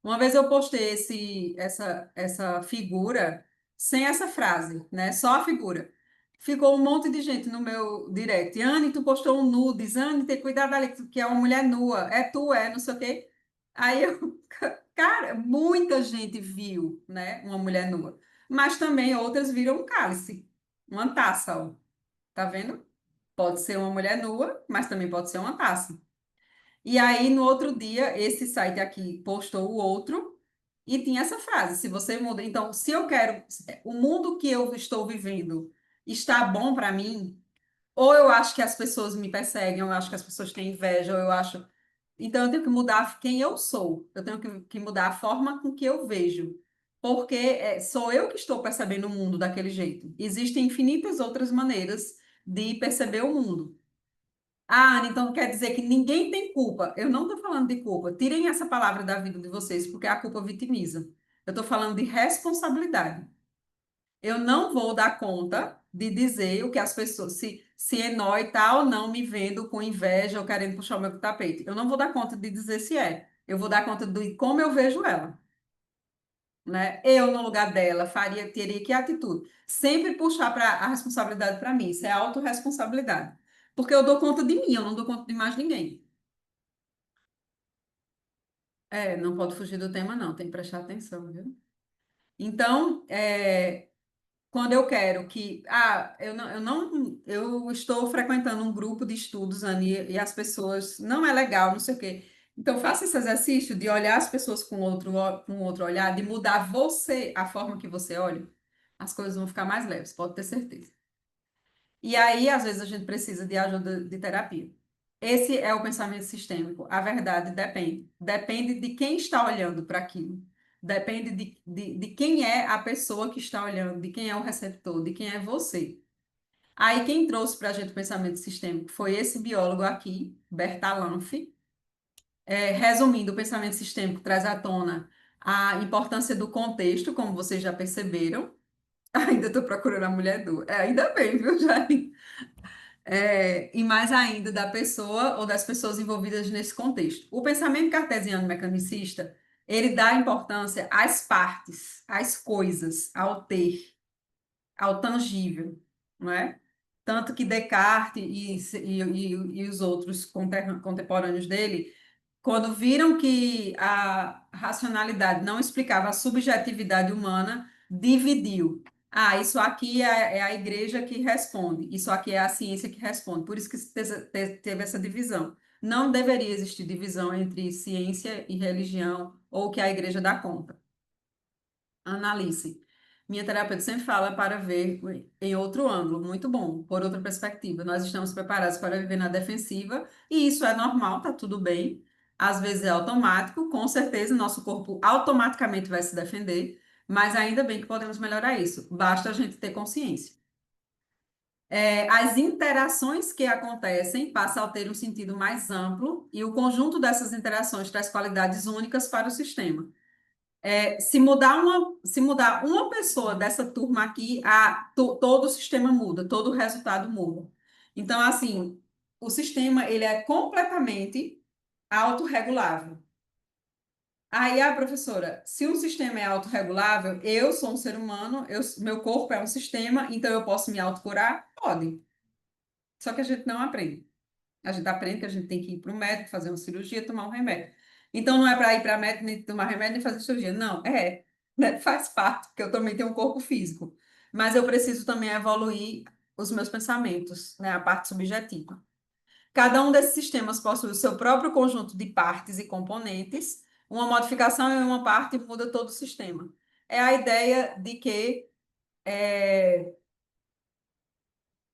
Uma vez eu postei essa figura sem essa frase, né? Só a figura. Ficou um monte de gente no meu direct. Anne, tu postou um nudes. Anne, tem cuidado ali, que é uma mulher nua. É tu, é, não sei o quê. Aí eu, cara, muita gente viu, né? Uma mulher nua. Mas também outras viram um cálice, uma taça, ó. Tá vendo? Pode ser uma mulher nua, mas também pode ser uma taça. E aí, no outro dia, esse site aqui postou o outro e tinha essa frase: se você muda. Então, se eu quero, o mundo que eu estou vivendo está bom para mim, ou eu acho que as pessoas me perseguem, ou eu acho que as pessoas têm inveja, ou eu acho. Então, eu tenho que mudar quem eu sou, eu tenho que mudar a forma com que eu vejo. Porque sou eu que estou percebendo o mundo daquele jeito. Existem infinitas outras maneiras de perceber o mundo. Ah, então quer dizer que ninguém tem culpa. Eu não estou falando de culpa. Tirem essa palavra da vida de vocês, porque a culpa vitimiza. Eu estou falando de responsabilidade. Eu não vou dar conta de dizer o que as pessoas, se Enói está ou não me vendo com inveja ou querendo puxar o meu tapete. Eu não vou dar conta de dizer se é. Eu vou dar conta de como eu vejo ela, né? Eu, no lugar dela, teria que atitude? Sempre puxar a responsabilidade para mim. Isso é autorresponsabilidade. Porque eu dou conta de mim, eu não dou conta de mais ninguém. Não pode fugir do tema, não, tem que prestar atenção, viu? Então, quando eu quero que. Eu estou frequentando um grupo de estudos, Anny, e as pessoas. Não é legal, não sei o quê. Então, faça esse exercício de olhar as pessoas com outro olhar, de mudar você, a forma que você olha, as coisas vão ficar mais leves, pode ter certeza. E aí, às vezes, a gente precisa de ajuda de terapia. Esse é o pensamento sistêmico. A verdade depende. Depende de quem está olhando para aquilo. Depende de quem é a pessoa que está olhando, de quem é o receptor, de quem é você. Aí, quem trouxe para a gente o pensamento sistêmico foi esse biólogo aqui, Bertalanffy. Resumindo, o pensamento sistêmico traz à tona a importância do contexto, como vocês já perceberam. Ainda estou procurando a mulher do. Ainda bem, viu, Jair? E mais ainda da pessoa ou das pessoas envolvidas nesse contexto. O pensamento cartesiano mecanicista, ele dá importância às partes, às coisas, ao ter, ao tangível, não é? Tanto que Descartes e os outros contemporâneos dele, quando viram que a racionalidade não explicava a subjetividade humana, dividiu. Ah, isso aqui é a igreja que responde, isso aqui é a ciência que responde. Por isso que teve essa divisão. Não deveria existir divisão entre ciência e religião ou que a igreja dá conta. Analise. Minha terapeuta sempre fala para ver em outro ângulo, muito bom, por outra perspectiva. Nós estamos preparados para viver na defensiva e isso é normal, tá tudo bem. Às vezes é automático, com certeza nosso corpo automaticamente vai se defender, mas ainda bem que podemos melhorar isso. Basta a gente ter consciência. As interações que acontecem passam a ter um sentido mais amplo e o conjunto dessas interações traz qualidades únicas para o sistema. Se mudar uma pessoa dessa turma aqui, todo o sistema muda, todo o resultado muda. Então, assim, o sistema ele é completamente autorregulável. Aí, a professora, se um sistema é autorregulável, eu sou um ser humano, meu corpo é um sistema, então eu posso me autocurar? Pode. Só que a gente não aprende. A gente aprende que a gente tem que ir para o médico, fazer uma cirurgia, tomar um remédio. Então, não é para ir para médico, nem tomar remédio, nem fazer cirurgia. Não, né? Faz parte, porque eu também tenho um corpo físico. Mas eu preciso também evoluir os meus pensamentos, né? A parte subjetiva. Cada um desses sistemas possui o seu próprio conjunto de partes e componentes. Uma modificação em uma parte muda todo o sistema. É a ideia de que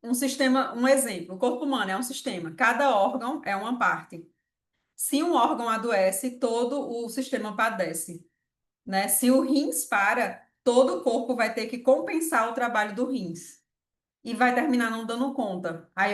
um sistema, um exemplo, o corpo humano é um sistema, cada órgão é uma parte. Se um órgão adoece, todo o sistema padece, né? Se o rins para, todo o corpo vai ter que compensar o trabalho do rins e vai terminar não dando conta. Aí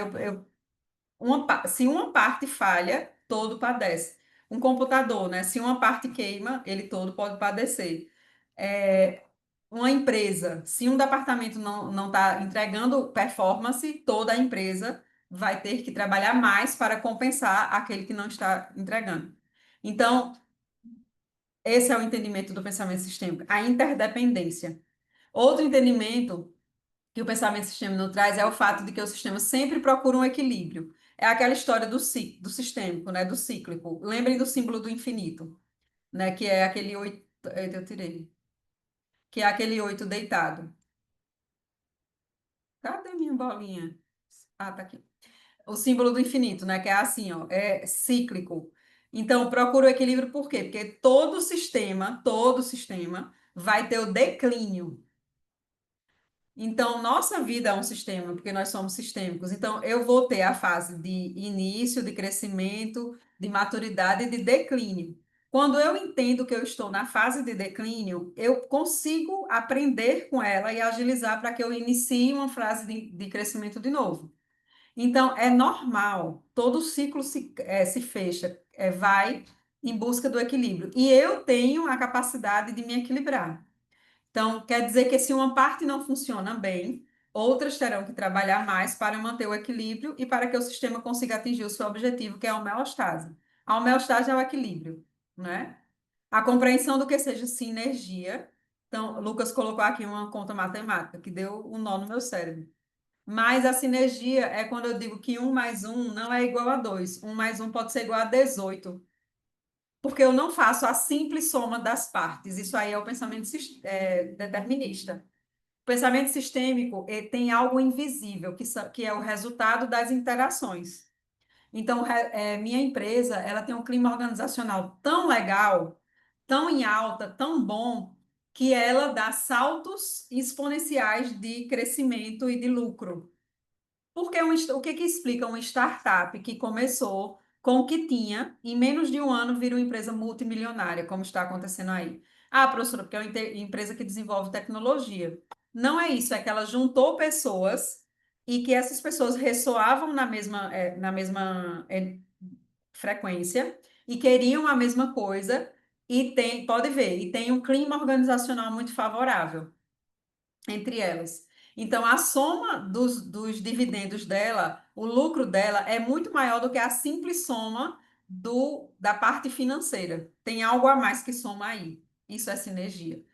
se uma parte falha, todo padece. Um computador, né? Se uma parte queima, ele todo pode padecer. É, uma empresa, se um departamento não está entregando performance, toda a empresa vai ter que trabalhar mais para compensar aquele que não está entregando. Então, esse é o entendimento do pensamento sistêmico, a interdependência. Outro entendimento que o pensamento sistêmico nos traz é o fato de que o sistema sempre procura um equilíbrio. É aquela história do sistêmico, né, do cíclico. Lembrem do símbolo do infinito, né, que é aquele oito, eu tirei, que é aquele oito deitado. Cadê minha bolinha? Ah, tá aqui. O símbolo do infinito, né? Que é assim, ó, é cíclico. Então, procura o equilíbrio por quê? Porque todo sistema vai ter o declínio. Então, nossa vida é um sistema, porque nós somos sistêmicos. Então, eu vou ter a fase de início, de crescimento, de maturidade e de declínio. Quando eu entendo que eu estou na fase de declínio, eu consigo aprender com ela e agilizar para que eu inicie uma fase de crescimento de novo. Então, é normal, todo ciclo se fecha, vai em busca do equilíbrio. E eu tenho a capacidade de me equilibrar. Então, quer dizer que se uma parte não funciona bem, outras terão que trabalhar mais para manter o equilíbrio e para que o sistema consiga atingir o seu objetivo, que é a homeostase. A homeostase é o equilíbrio, né? A compreensão do que seja sinergia. Então, Lucas colocou aqui uma conta matemática que deu um nó no meu cérebro. Mas a sinergia é quando eu digo que um mais um não é igual a dois. Um mais um pode ser igual a 18, porque eu não faço a simples soma das partes. Isso aí é o pensamento determinista. O pensamento sistêmico tem algo invisível, que é o resultado das interações. Então, minha empresa, ela tem um clima organizacional tão legal, tão em alta, tão bom, que ela dá saltos exponenciais de crescimento e de lucro. Porque o que que explica uma startup que começou com o que tinha, em menos de um ano vira uma empresa multimilionária, como está acontecendo aí? Ah, professora, porque é uma empresa que desenvolve tecnologia. Não é isso, é que ela juntou pessoas e que essas pessoas ressoavam na mesma frequência e queriam a mesma coisa pode ver, e tem um clima organizacional muito favorável entre elas. Então, a soma dos dividendos dela, o lucro dela é muito maior do que a simples soma da parte financeira. Tem algo a mais que soma aí. Isso é sinergia.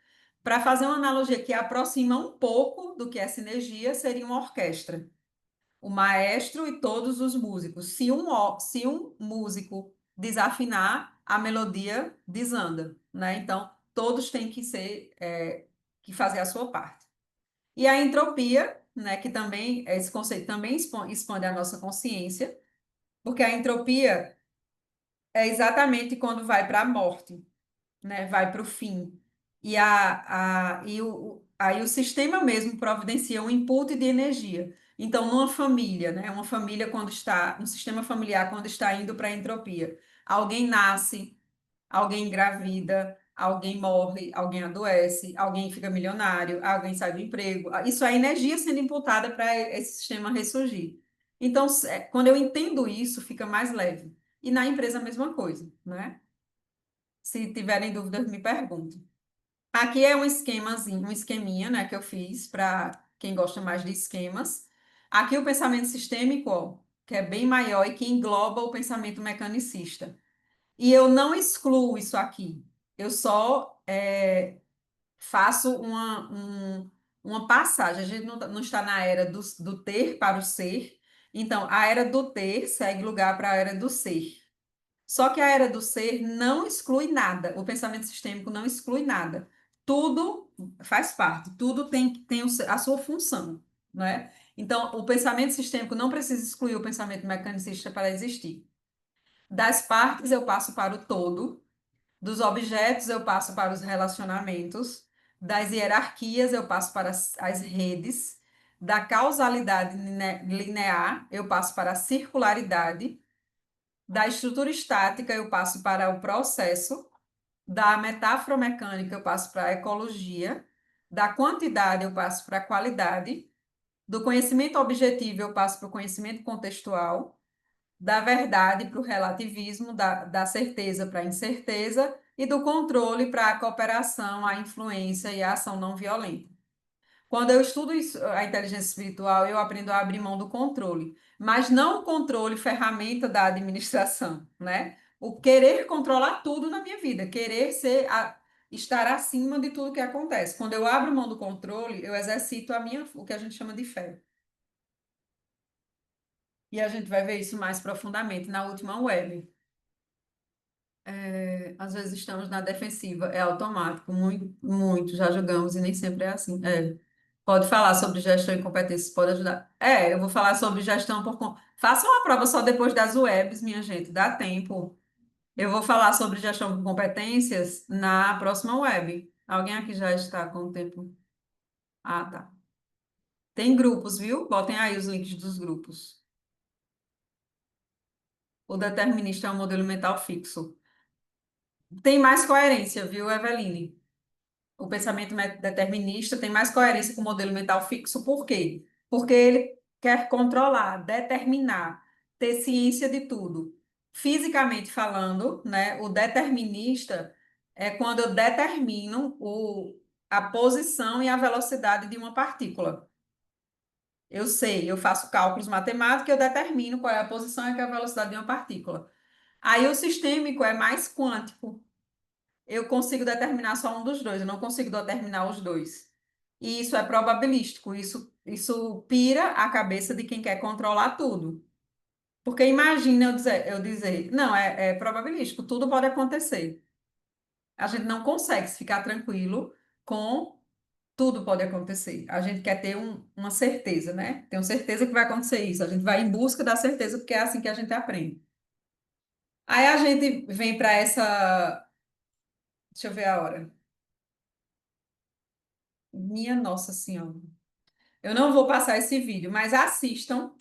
Para fazer uma analogia que aproxima um pouco do que é sinergia, seria uma orquestra. O maestro e todos os músicos. Se um músico desafinar, a melodia desanda, né? Então, todos têm que fazer a sua parte. E a entropia, né, que também, esse conceito também expande a nossa consciência, porque a entropia é exatamente quando vai para a morte, né, vai para o fim. Aí o sistema mesmo providencia um input de energia. Então, numa família, né, uma família quando está, um sistema familiar quando está indo para a entropia, alguém nasce, alguém engravida, alguém morre, alguém adoece, alguém fica milionário, alguém sai do emprego. Isso é energia sendo imputada para esse sistema ressurgir. Então, quando eu entendo isso, fica mais leve. E na empresa a mesma coisa, né? Se tiverem dúvidas, me perguntem. Aqui é um esquemazinho, um esqueminha, né, que eu fiz para quem gosta mais de esquemas. Aqui o pensamento sistêmico, ó, que é bem maior e que engloba o pensamento mecanicista. E eu não excluo isso aqui. Eu só faço uma passagem. A gente não está na era do ter para o ser. Então, a era do ter segue lugar para a era do ser. Só que a era do ser não exclui nada. O pensamento sistêmico não exclui nada. Tudo faz parte, tudo tem a sua função, não é? Então, o pensamento sistêmico não precisa excluir o pensamento mecanicista para existir. Das partes, eu passo para o todo. Dos objetos, eu passo para os relacionamentos. Das hierarquias, eu passo para as redes. Da causalidade linear, eu passo para a circularidade. Da estrutura estática, eu passo para o processo. Da metáfora mecânica, eu passo para a ecologia. Da quantidade, eu passo para a qualidade. Do conhecimento objetivo, eu passo para o conhecimento contextual. Da verdade para o relativismo, da certeza para a incerteza e do controle para a cooperação, a influência e a ação não violenta. Quando eu estudo a inteligência espiritual, eu aprendo a abrir mão do controle, mas não o controle ferramenta da administração, né? O querer controlar tudo na minha vida, querer estar acima de tudo que acontece. Quando eu abro mão do controle, eu exercito o que a gente chama de fé. E a gente vai ver isso mais profundamente na última web. Às vezes estamos na defensiva, é automático, muito, muito, já jogamos e nem sempre é assim. Pode falar sobre gestão e competências, pode ajudar. Eu vou falar sobre gestão Faça uma prova só depois das webs, minha gente, dá tempo. Eu vou falar sobre gestão por competências na próxima web. Alguém aqui já está com o tempo? Ah, tá. Tem grupos, viu? Botem aí os links dos grupos. O determinista é um modelo mental fixo. Tem mais coerência, viu, Eveline? O pensamento determinista tem mais coerência com o modelo mental fixo, por quê? Porque ele quer controlar, determinar, ter ciência de tudo. Fisicamente falando, né, o determinista é quando eu determino a posição e a velocidade de uma partícula. Eu sei, eu faço cálculos matemáticos, eu determino qual é a posição e qual é a velocidade de uma partícula. Aí o sistêmico é mais quântico, eu consigo determinar só um dos dois, eu não consigo determinar os dois. E isso é probabilístico, isso pira a cabeça de quem quer controlar tudo. Porque imagina eu dizer, não, é probabilístico, tudo pode acontecer. A gente não consegue ficar tranquilo com tudo pode acontecer. A gente quer ter uma certeza, né? Tenho certeza que vai acontecer isso. A gente vai em busca da certeza, porque é assim que a gente aprende. Aí a gente vem para essa. Deixa eu ver a hora. Minha Nossa Senhora. Eu não vou passar esse vídeo, mas assistam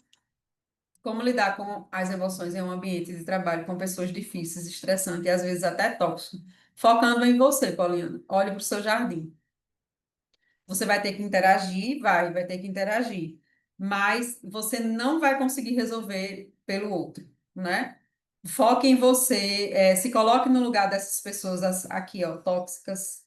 como lidar com as emoções em um ambiente de trabalho com pessoas difíceis, estressantes e às vezes até tóxicos. Focando em você, Poliana. Olhe para o seu jardim. Você vai ter que interagir, vai ter que interagir, mas você não vai conseguir resolver pelo outro, né? Foque em você, se coloque no lugar dessas pessoas aqui, ó, tóxicas.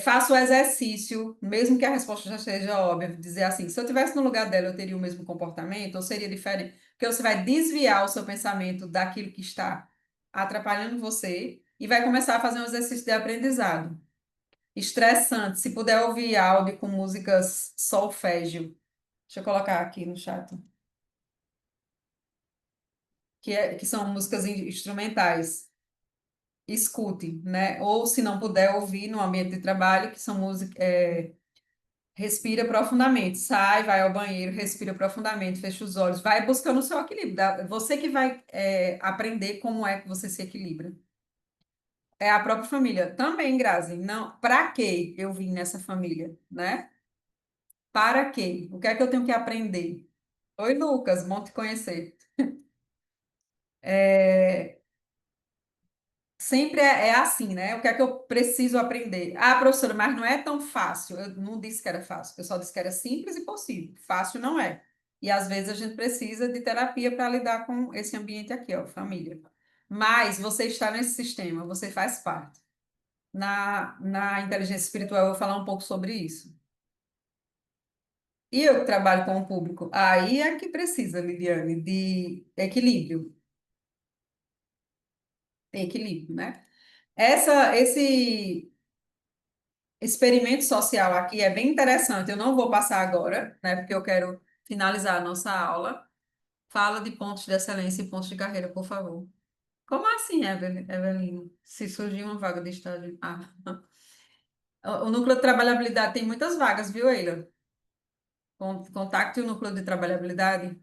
Faça o exercício, mesmo que a resposta já seja óbvia, dizer assim, se eu tivesse no lugar dela, eu teria o mesmo comportamento, ou seria diferente? Porque você vai desviar o seu pensamento daquilo que está atrapalhando você e vai começar a fazer um exercício de aprendizado. Estressante, se puder ouvir áudio com músicas solfégio, deixa eu colocar aqui no chat, que são músicas instrumentais. Escute, né? Ou se não puder ouvir no ambiente de trabalho, que são músicas Respira profundamente, sai, vai ao banheiro, respira profundamente, fecha os olhos, vai buscando o seu equilíbrio. Você que vai aprender como é que você se equilibra. É a própria família. Também, Grazi, não, para que eu vim nessa família, né? Para quê? O que é que eu tenho que aprender? Oi, Lucas, bom te conhecer. É, sempre é assim, né? O que é que eu preciso aprender? Ah, professora, mas não é tão fácil. Eu não disse que era fácil, eu só disse que era simples e possível. Fácil não é. E às vezes a gente precisa de terapia para lidar com esse ambiente aqui, ó, família. Mas você está nesse sistema, você faz parte. Na inteligência espiritual, eu vou falar um pouco sobre isso. E eu que trabalho com o público, aí é que precisa, Lidiane, de equilíbrio. Tem equilíbrio, né? Esse experimento social aqui é bem interessante. Eu não vou passar agora, né? Porque eu quero finalizar a nossa aula. Fala de pontos de excelência e pontos de carreira, por favor. Como assim, Evelyn? Se surgir uma vaga de estágio. Ah. O núcleo de trabalhabilidade tem muitas vagas, viu, Eila? Contacte o núcleo de trabalhabilidade.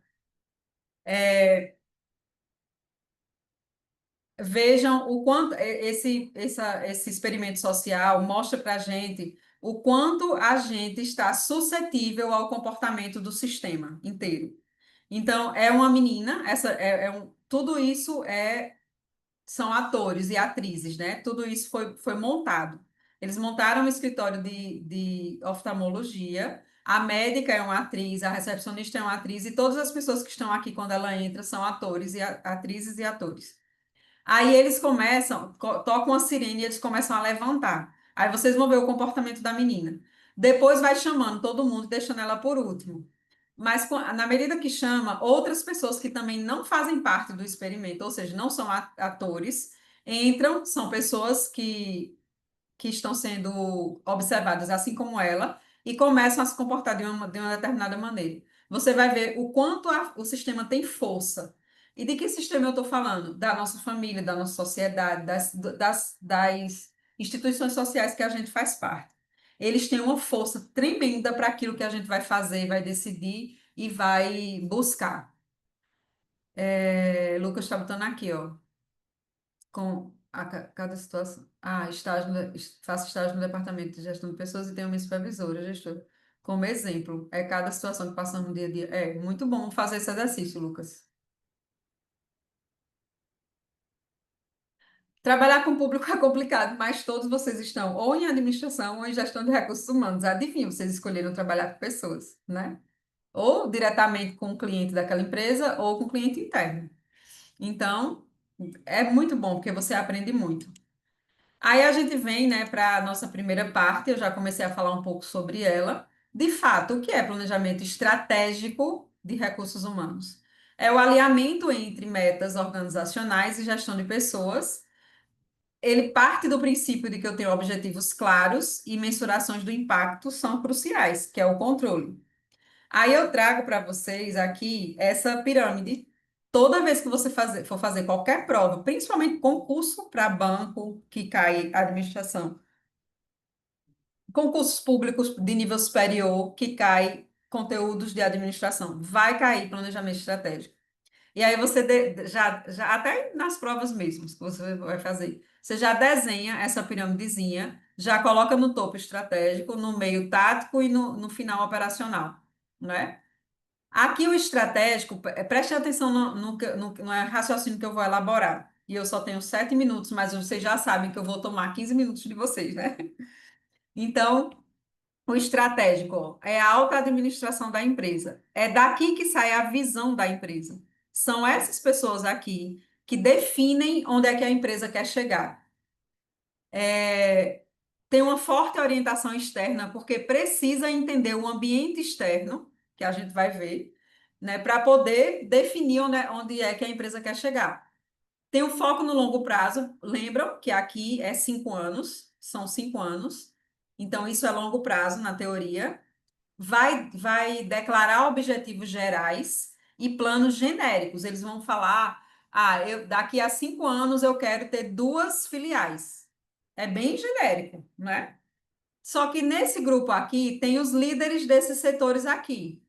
É, vejam o quanto esse experimento social mostra para a gente o quanto a gente está suscetível ao comportamento do sistema inteiro. Então, é uma menina, tudo isso são atores e atrizes, né? Tudo isso foi montado. Eles montaram um escritório de oftalmologia. A médica é uma atriz, a recepcionista é uma atriz, e todas as pessoas que estão aqui quando ela entra são atores e atrizes e atores. Aí eles começam, tocam a sirene e eles começam a levantar. Aí vocês vão ver o comportamento da menina. Depois vai chamando todo mundo, deixando ela por último. Mas na medida que chama, outras pessoas que também não fazem parte do experimento, ou seja, não são atores, entram, são pessoas que estão sendo observadas assim como ela e começam a se comportar de uma determinada maneira. Você vai ver o quanto o sistema tem força. E de que sistema eu estou falando? Da nossa família, da nossa sociedade, das instituições sociais que a gente faz parte. Eles têm uma força tremenda para aquilo que a gente vai fazer, vai decidir e vai buscar. Lucas está botando aqui, ó, com cada situação. Ah, faço estágio no departamento de gestão de pessoas e tenho minha supervisora, gestora. Como exemplo, é cada situação que passamos no dia a dia. É muito bom fazer esse exercício, Lucas. Trabalhar com o público é complicado, mas todos vocês estão ou em administração ou em gestão de recursos humanos. Adivinha, vocês escolheram trabalhar com pessoas, né? Ou diretamente com o cliente daquela empresa ou com o cliente interno. Então, é muito bom, porque você aprende muito. Aí a gente vem, né, para a nossa primeira parte, eu já comecei a falar um pouco sobre ela. De fato, o que é planejamento estratégico de recursos humanos? É o alinhamento entre metas organizacionais e gestão de pessoas. Ele parte do princípio de que eu tenho objetivos claros e mensurações do impacto são cruciais, que é o controle. Aí eu trago para vocês aqui essa pirâmide. Toda vez que você for fazer qualquer prova, principalmente concurso para banco, que cai administração, concursos públicos de nível superior, que cai conteúdos de administração, vai cair planejamento estratégico. E aí você já até nas provas mesmo que você vai fazer, você já desenha essa piramidezinha, já coloca no topo estratégico, no meio tático e no final operacional, né? Aqui o estratégico, preste atenção no raciocínio que eu vou elaborar. E eu só tenho 7 minutos, mas vocês já sabem que eu vou tomar 15 minutos de vocês, né? Então, o estratégico ó, é a alta administração da empresa. É daqui que sai a visão da empresa. São essas pessoas aqui que definem onde é que a empresa quer chegar. É, tem uma forte orientação externa, porque precisa entender o ambiente externo, que a gente vai ver, né, para poder definir onde é que a empresa quer chegar. Tem o foco no longo prazo. Lembram que aqui é 5 anos, são 5 anos. Então, isso é longo prazo na teoria. Vai declarar objetivos gerais e planos genéricos. Eles vão falar: daqui a 5 anos eu quero ter 2 filiais. É bem genérico, né? Só que nesse grupo aqui tem os líderes desses setores aqui.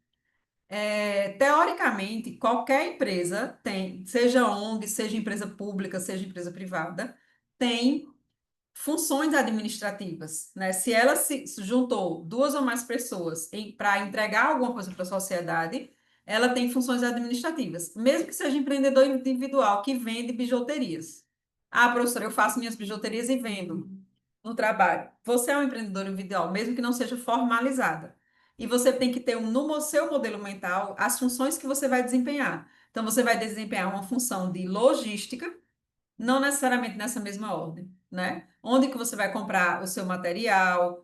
Teoricamente, qualquer empresa tem, seja ONG, seja empresa pública, seja empresa privada, tem funções administrativas, né? Se ela se juntou duas ou mais pessoas para entregar alguma coisa para a sociedade, ela tem funções administrativas, mesmo que seja empreendedor individual que vende bijuterias. Ah, professora, eu faço minhas bijuterias e vendo no trabalho. Você é um empreendedor individual, mesmo que não seja formalizada. E você tem que ter no seu modelo mental as funções que você vai desempenhar. Então, você vai desempenhar uma função de logística, não necessariamente nessa mesma ordem, né? Onde que você vai comprar o seu material,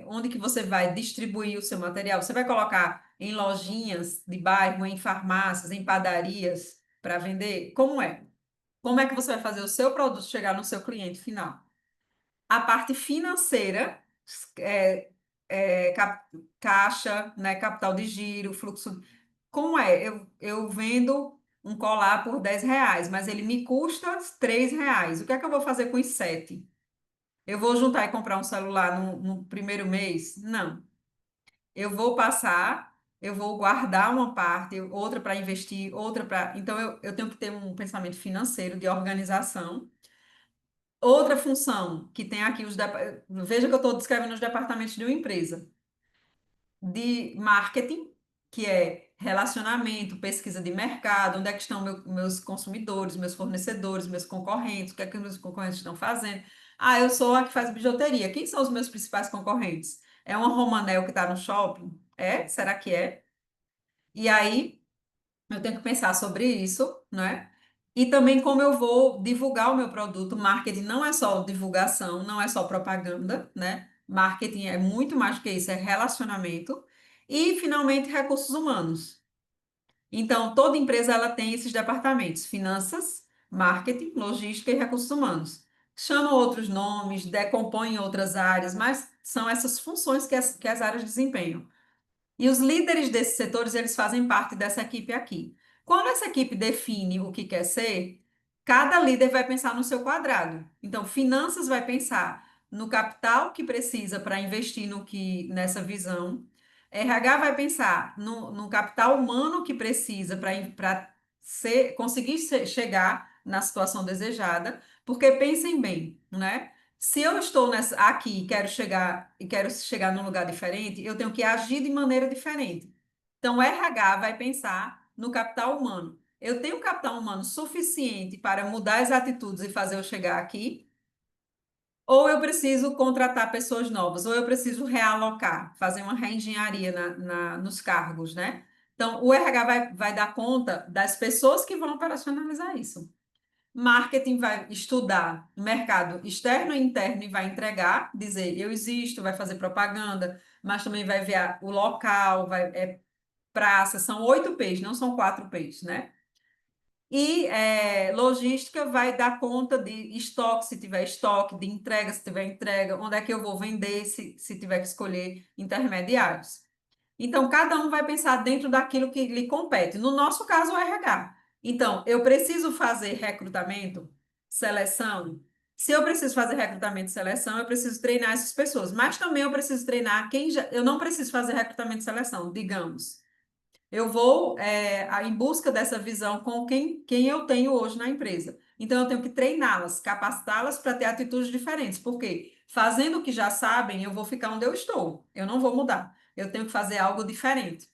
onde que você vai distribuir o seu material? Você vai colocar em lojinhas de bairro, em farmácias, em padarias para vender? Como é? Como é que você vai fazer o seu produto chegar no seu cliente final? A parte financeira, é, caixa, né, capital de giro, fluxo. Como é? Eu vendo um colar por R$ 10, mas ele me custa R$ 3. O que é que eu vou fazer com os sete? Eu vou juntar e comprar um celular no primeiro mês? Não. Eu vou guardar uma parte, outra para investir, outra para. Então, eu tenho que ter um pensamento financeiro de organização. Outra função que tem aqui veja que eu estou descrevendo os departamentos de uma empresa de marketing, que é relacionamento, pesquisa de mercado, onde é que estão meus consumidores, meus fornecedores, meus concorrentes, o que é que meus concorrentes estão fazendo. Ah, eu sou a que faz bijuteria. Quem são os meus principais concorrentes? É uma Romanel que está no shopping? É? Será que é? E aí eu tenho que pensar sobre isso, né? E também como eu vou divulgar o meu produto. Marketing não é só divulgação, não é só propaganda, né? Marketing é muito mais do que isso, é relacionamento. E, finalmente, recursos humanos. Então, toda empresa ela tem esses departamentos: finanças, marketing, logística e recursos humanos. Chamam outros nomes, decompõem em outras áreas, mas são essas funções que as áreas desempenham. E os líderes desses setores, eles fazem parte dessa equipe aqui. Quando essa equipe define o que quer ser, cada líder vai pensar no seu quadrado. Então, finanças vai pensar no capital que precisa para investir no que nessa visão. RH vai pensar no capital humano que precisa para conseguir chegar na situação desejada, porque pensem bem, né? Se eu estou aqui e quero chegar num lugar diferente, eu tenho que agir de maneira diferente. Então, o RH vai pensar no capital humano. Eu tenho capital humano suficiente para mudar as atitudes e fazer eu chegar aqui, ou eu preciso contratar pessoas novas, ou eu preciso realocar, fazer uma reengenharia nos cargos, né? Então, o RH vai dar conta das pessoas que vão operacionalizar isso. Marketing vai estudar o mercado externo e interno e vai entregar, dizer eu existo, vai fazer propaganda, mas também vai ver o local, praça, são 8 P's, não são 4 P's, né? E logística vai dar conta de estoque, se tiver estoque, de entrega, se tiver entrega, onde é que eu vou vender, se tiver que escolher intermediários. Então, cada um vai pensar dentro daquilo que lhe compete. No nosso caso, o RH. Então, eu preciso fazer recrutamento, seleção. Se eu preciso fazer recrutamento e seleção, eu preciso treinar essas pessoas. Mas também eu preciso treinar quem já. Eu não preciso fazer recrutamento e seleção, digamos. Eu vou em busca dessa visão com quem eu tenho hoje na empresa. Então, eu tenho que treiná-las, capacitá-las para ter atitudes diferentes. Porque fazendo o que já sabem, eu vou ficar onde eu estou. Eu não vou mudar. Eu tenho que fazer algo diferente.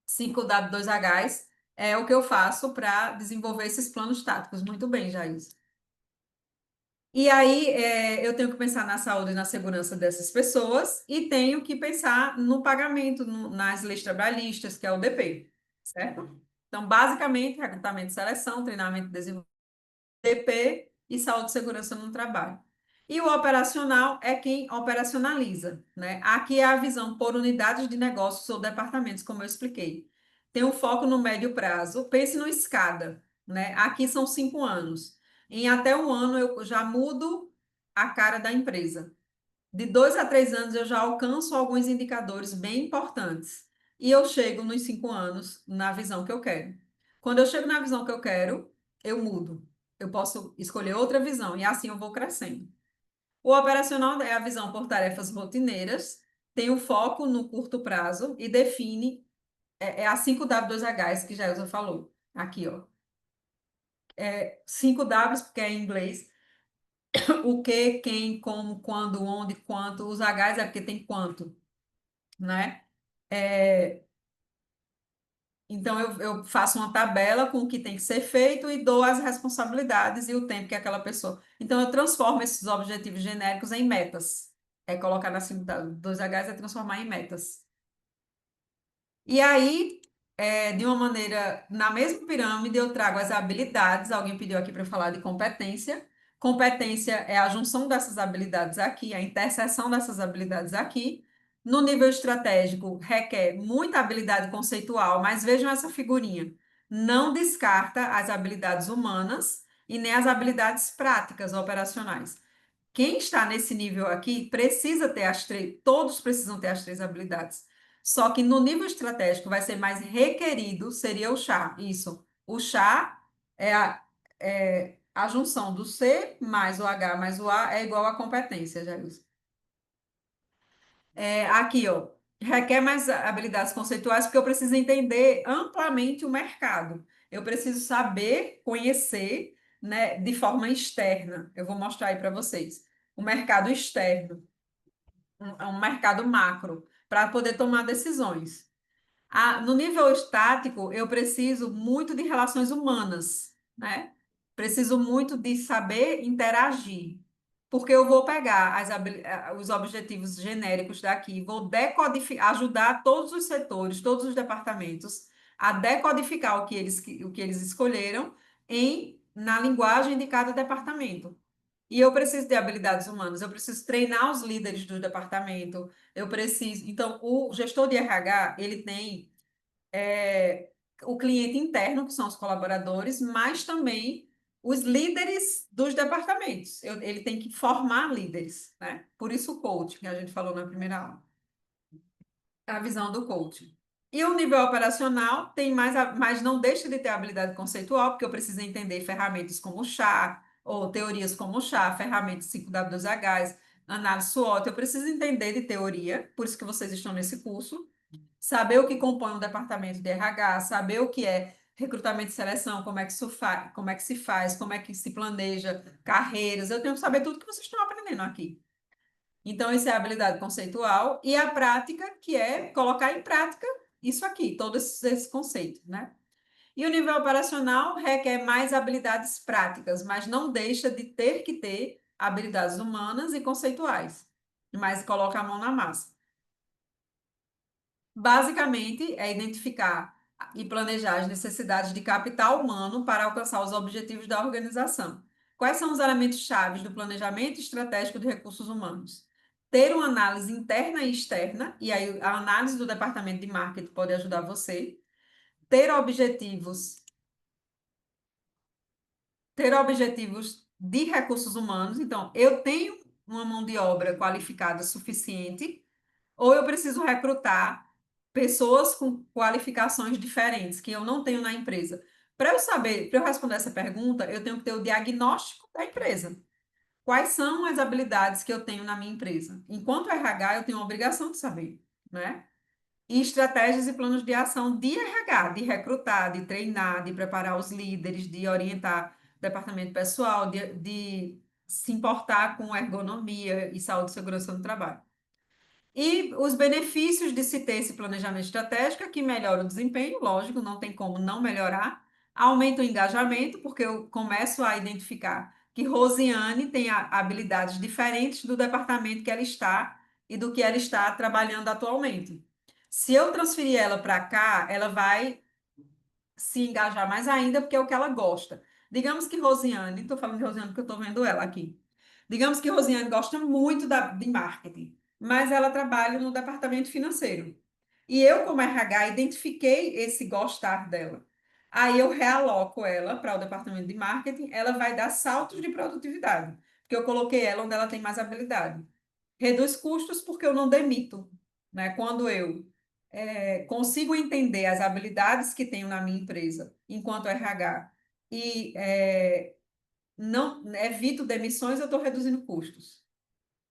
5W2Hs é o que eu faço para desenvolver esses planos táticos. Muito bem, Jair. E aí, eu tenho que pensar na saúde e na segurança dessas pessoas e tenho que pensar no pagamento, nas leis trabalhistas, que é o DP, certo? Então, basicamente, recrutamento e seleção, treinamento e desenvolvimento, DP e saúde e segurança no trabalho. E o operacional é quem operacionaliza, né? Aqui é a visão por unidades de negócios ou departamentos, como eu expliquei. Tem um foco no médio prazo. Pense no escada, né? Aqui são 5 anos. Em até um ano eu já mudo a cara da empresa. De 2 a 3 anos eu já alcanço alguns indicadores bem importantes. E eu chego nos 5 anos na visão que eu quero. Quando eu chego na visão que eu quero, eu mudo. Eu posso escolher outra visão e assim eu vou crescendo. O operacional é a visão por tarefas rotineiras, tem o foco no curto prazo e define, é a 5W2Hs que Jailson falou. Aqui, ó. 5Ws, porque é em inglês. O que, quem, como, quando, onde, quanto. Os Hs é porque tem quanto, né? É, então, eu faço uma tabela com o que tem que ser feito e dou as responsabilidades e o tempo que aquela pessoa. Então, eu transformo esses objetivos genéricos em metas. É colocar na 5W2Hs é transformar em metas. E aí, de uma maneira, na mesma pirâmide, eu trago as habilidades. Alguém pediu aqui para eu falar de competência. Competência é a junção dessas habilidades aqui, a interseção dessas habilidades aqui. No nível estratégico, requer muita habilidade conceitual, mas vejam essa figurinha. Não descarta as habilidades humanas e nem as habilidades práticas operacionais. Quem está nesse nível aqui precisa ter as três, todos precisam ter as três habilidades. Só que no nível estratégico vai ser mais requerido, seria o chá. Isso. O chá é a junção do C mais o H mais o A é igual à competência, Jailson. Aqui, ó, requer mais habilidades conceituais porque eu preciso entender amplamente o mercado. Eu preciso saber, conhecer, né, de forma externa. Eu vou mostrar aí para vocês. O mercado externo, um mercado macro, para poder tomar decisões. No nível estático, eu preciso muito de relações humanas, né? Preciso muito de saber interagir, porque eu vou pegar os objetivos genéricos daqui, vou decodificar, ajudar todos os setores, todos os departamentos a decodificar o que eles escolheram na linguagem de cada departamento. E eu preciso de habilidades humanas, eu preciso treinar os líderes do departamento, eu preciso. Então, o gestor de RH, ele tem é, o cliente interno, que são os colaboradores, mas também os líderes dos departamentos. Ele tem que formar líderes, né? Por isso o coach, que a gente falou na primeira aula. A visão do coach. E o nível operacional tem mais, mas não deixa de ter habilidade conceitual, porque eu preciso entender ferramentas como o chá, ou teorias como o chá, ferramentas 5W2Hs, análise SWOT. Eu preciso entender de teoria, por isso que vocês estão nesse curso, saber o que compõe um departamento de RH, saber o que é recrutamento e seleção, como é que como é que se faz, como é que se planeja carreiras. Eu tenho que saber tudo que vocês estão aprendendo aqui. Então, isso é a habilidade conceitual e a prática, que é colocar em prática isso aqui, todo esse conceito, né? E o nível operacional requer mais habilidades práticas, mas não deixa de ter que ter habilidades humanas e conceituais, mas coloca a mão na massa. Basicamente, é identificar e planejar as necessidades de capital humano para alcançar os objetivos da organização. Quais são os elementos chaves do planejamento estratégico de recursos humanos? Ter uma análise interna e externa, e aí a análise do departamento de marketing pode ajudar você. Ter objetivos, ter objetivos de recursos humanos. Então, eu tenho uma mão de obra qualificada suficiente ou eu preciso recrutar pessoas com qualificações diferentes que eu não tenho na empresa? Para eu saber, para eu responder essa pergunta, eu tenho que ter o diagnóstico da empresa. Quais são as habilidades que eu tenho na minha empresa? Enquanto RH, eu tenho a obrigação de saber, né? E estratégias e planos de ação de RH, de recrutar, de treinar, de preparar os líderes, de orientar o departamento pessoal, de se importar com ergonomia e saúde e segurança no trabalho. E os benefícios de se ter esse planejamento estratégico é que melhora o desempenho, lógico, não tem como não melhorar. Aumenta o engajamento, porque eu começo a identificar que Rosiane tem habilidades diferentes do departamento que ela está e do que ela está trabalhando atualmente. Se eu transferir ela para cá, ela vai se engajar mais ainda, porque é o que ela gosta. Digamos que Rosiane, estou falando de Rosiane porque eu estou vendo ela aqui. Digamos que Rosiane gosta muito de marketing, mas ela trabalha no departamento financeiro. E eu, como RH, identifiquei esse gostar dela. Aí eu realoco ela para o departamento de marketing, ela vai dar saltos de produtividade, porque eu coloquei ela onde ela tem mais habilidade. Reduz custos porque eu não demito, né? Quando eu consigo entender as habilidades que tenho na minha empresa enquanto RH e não evito demissões, eu estou reduzindo custos.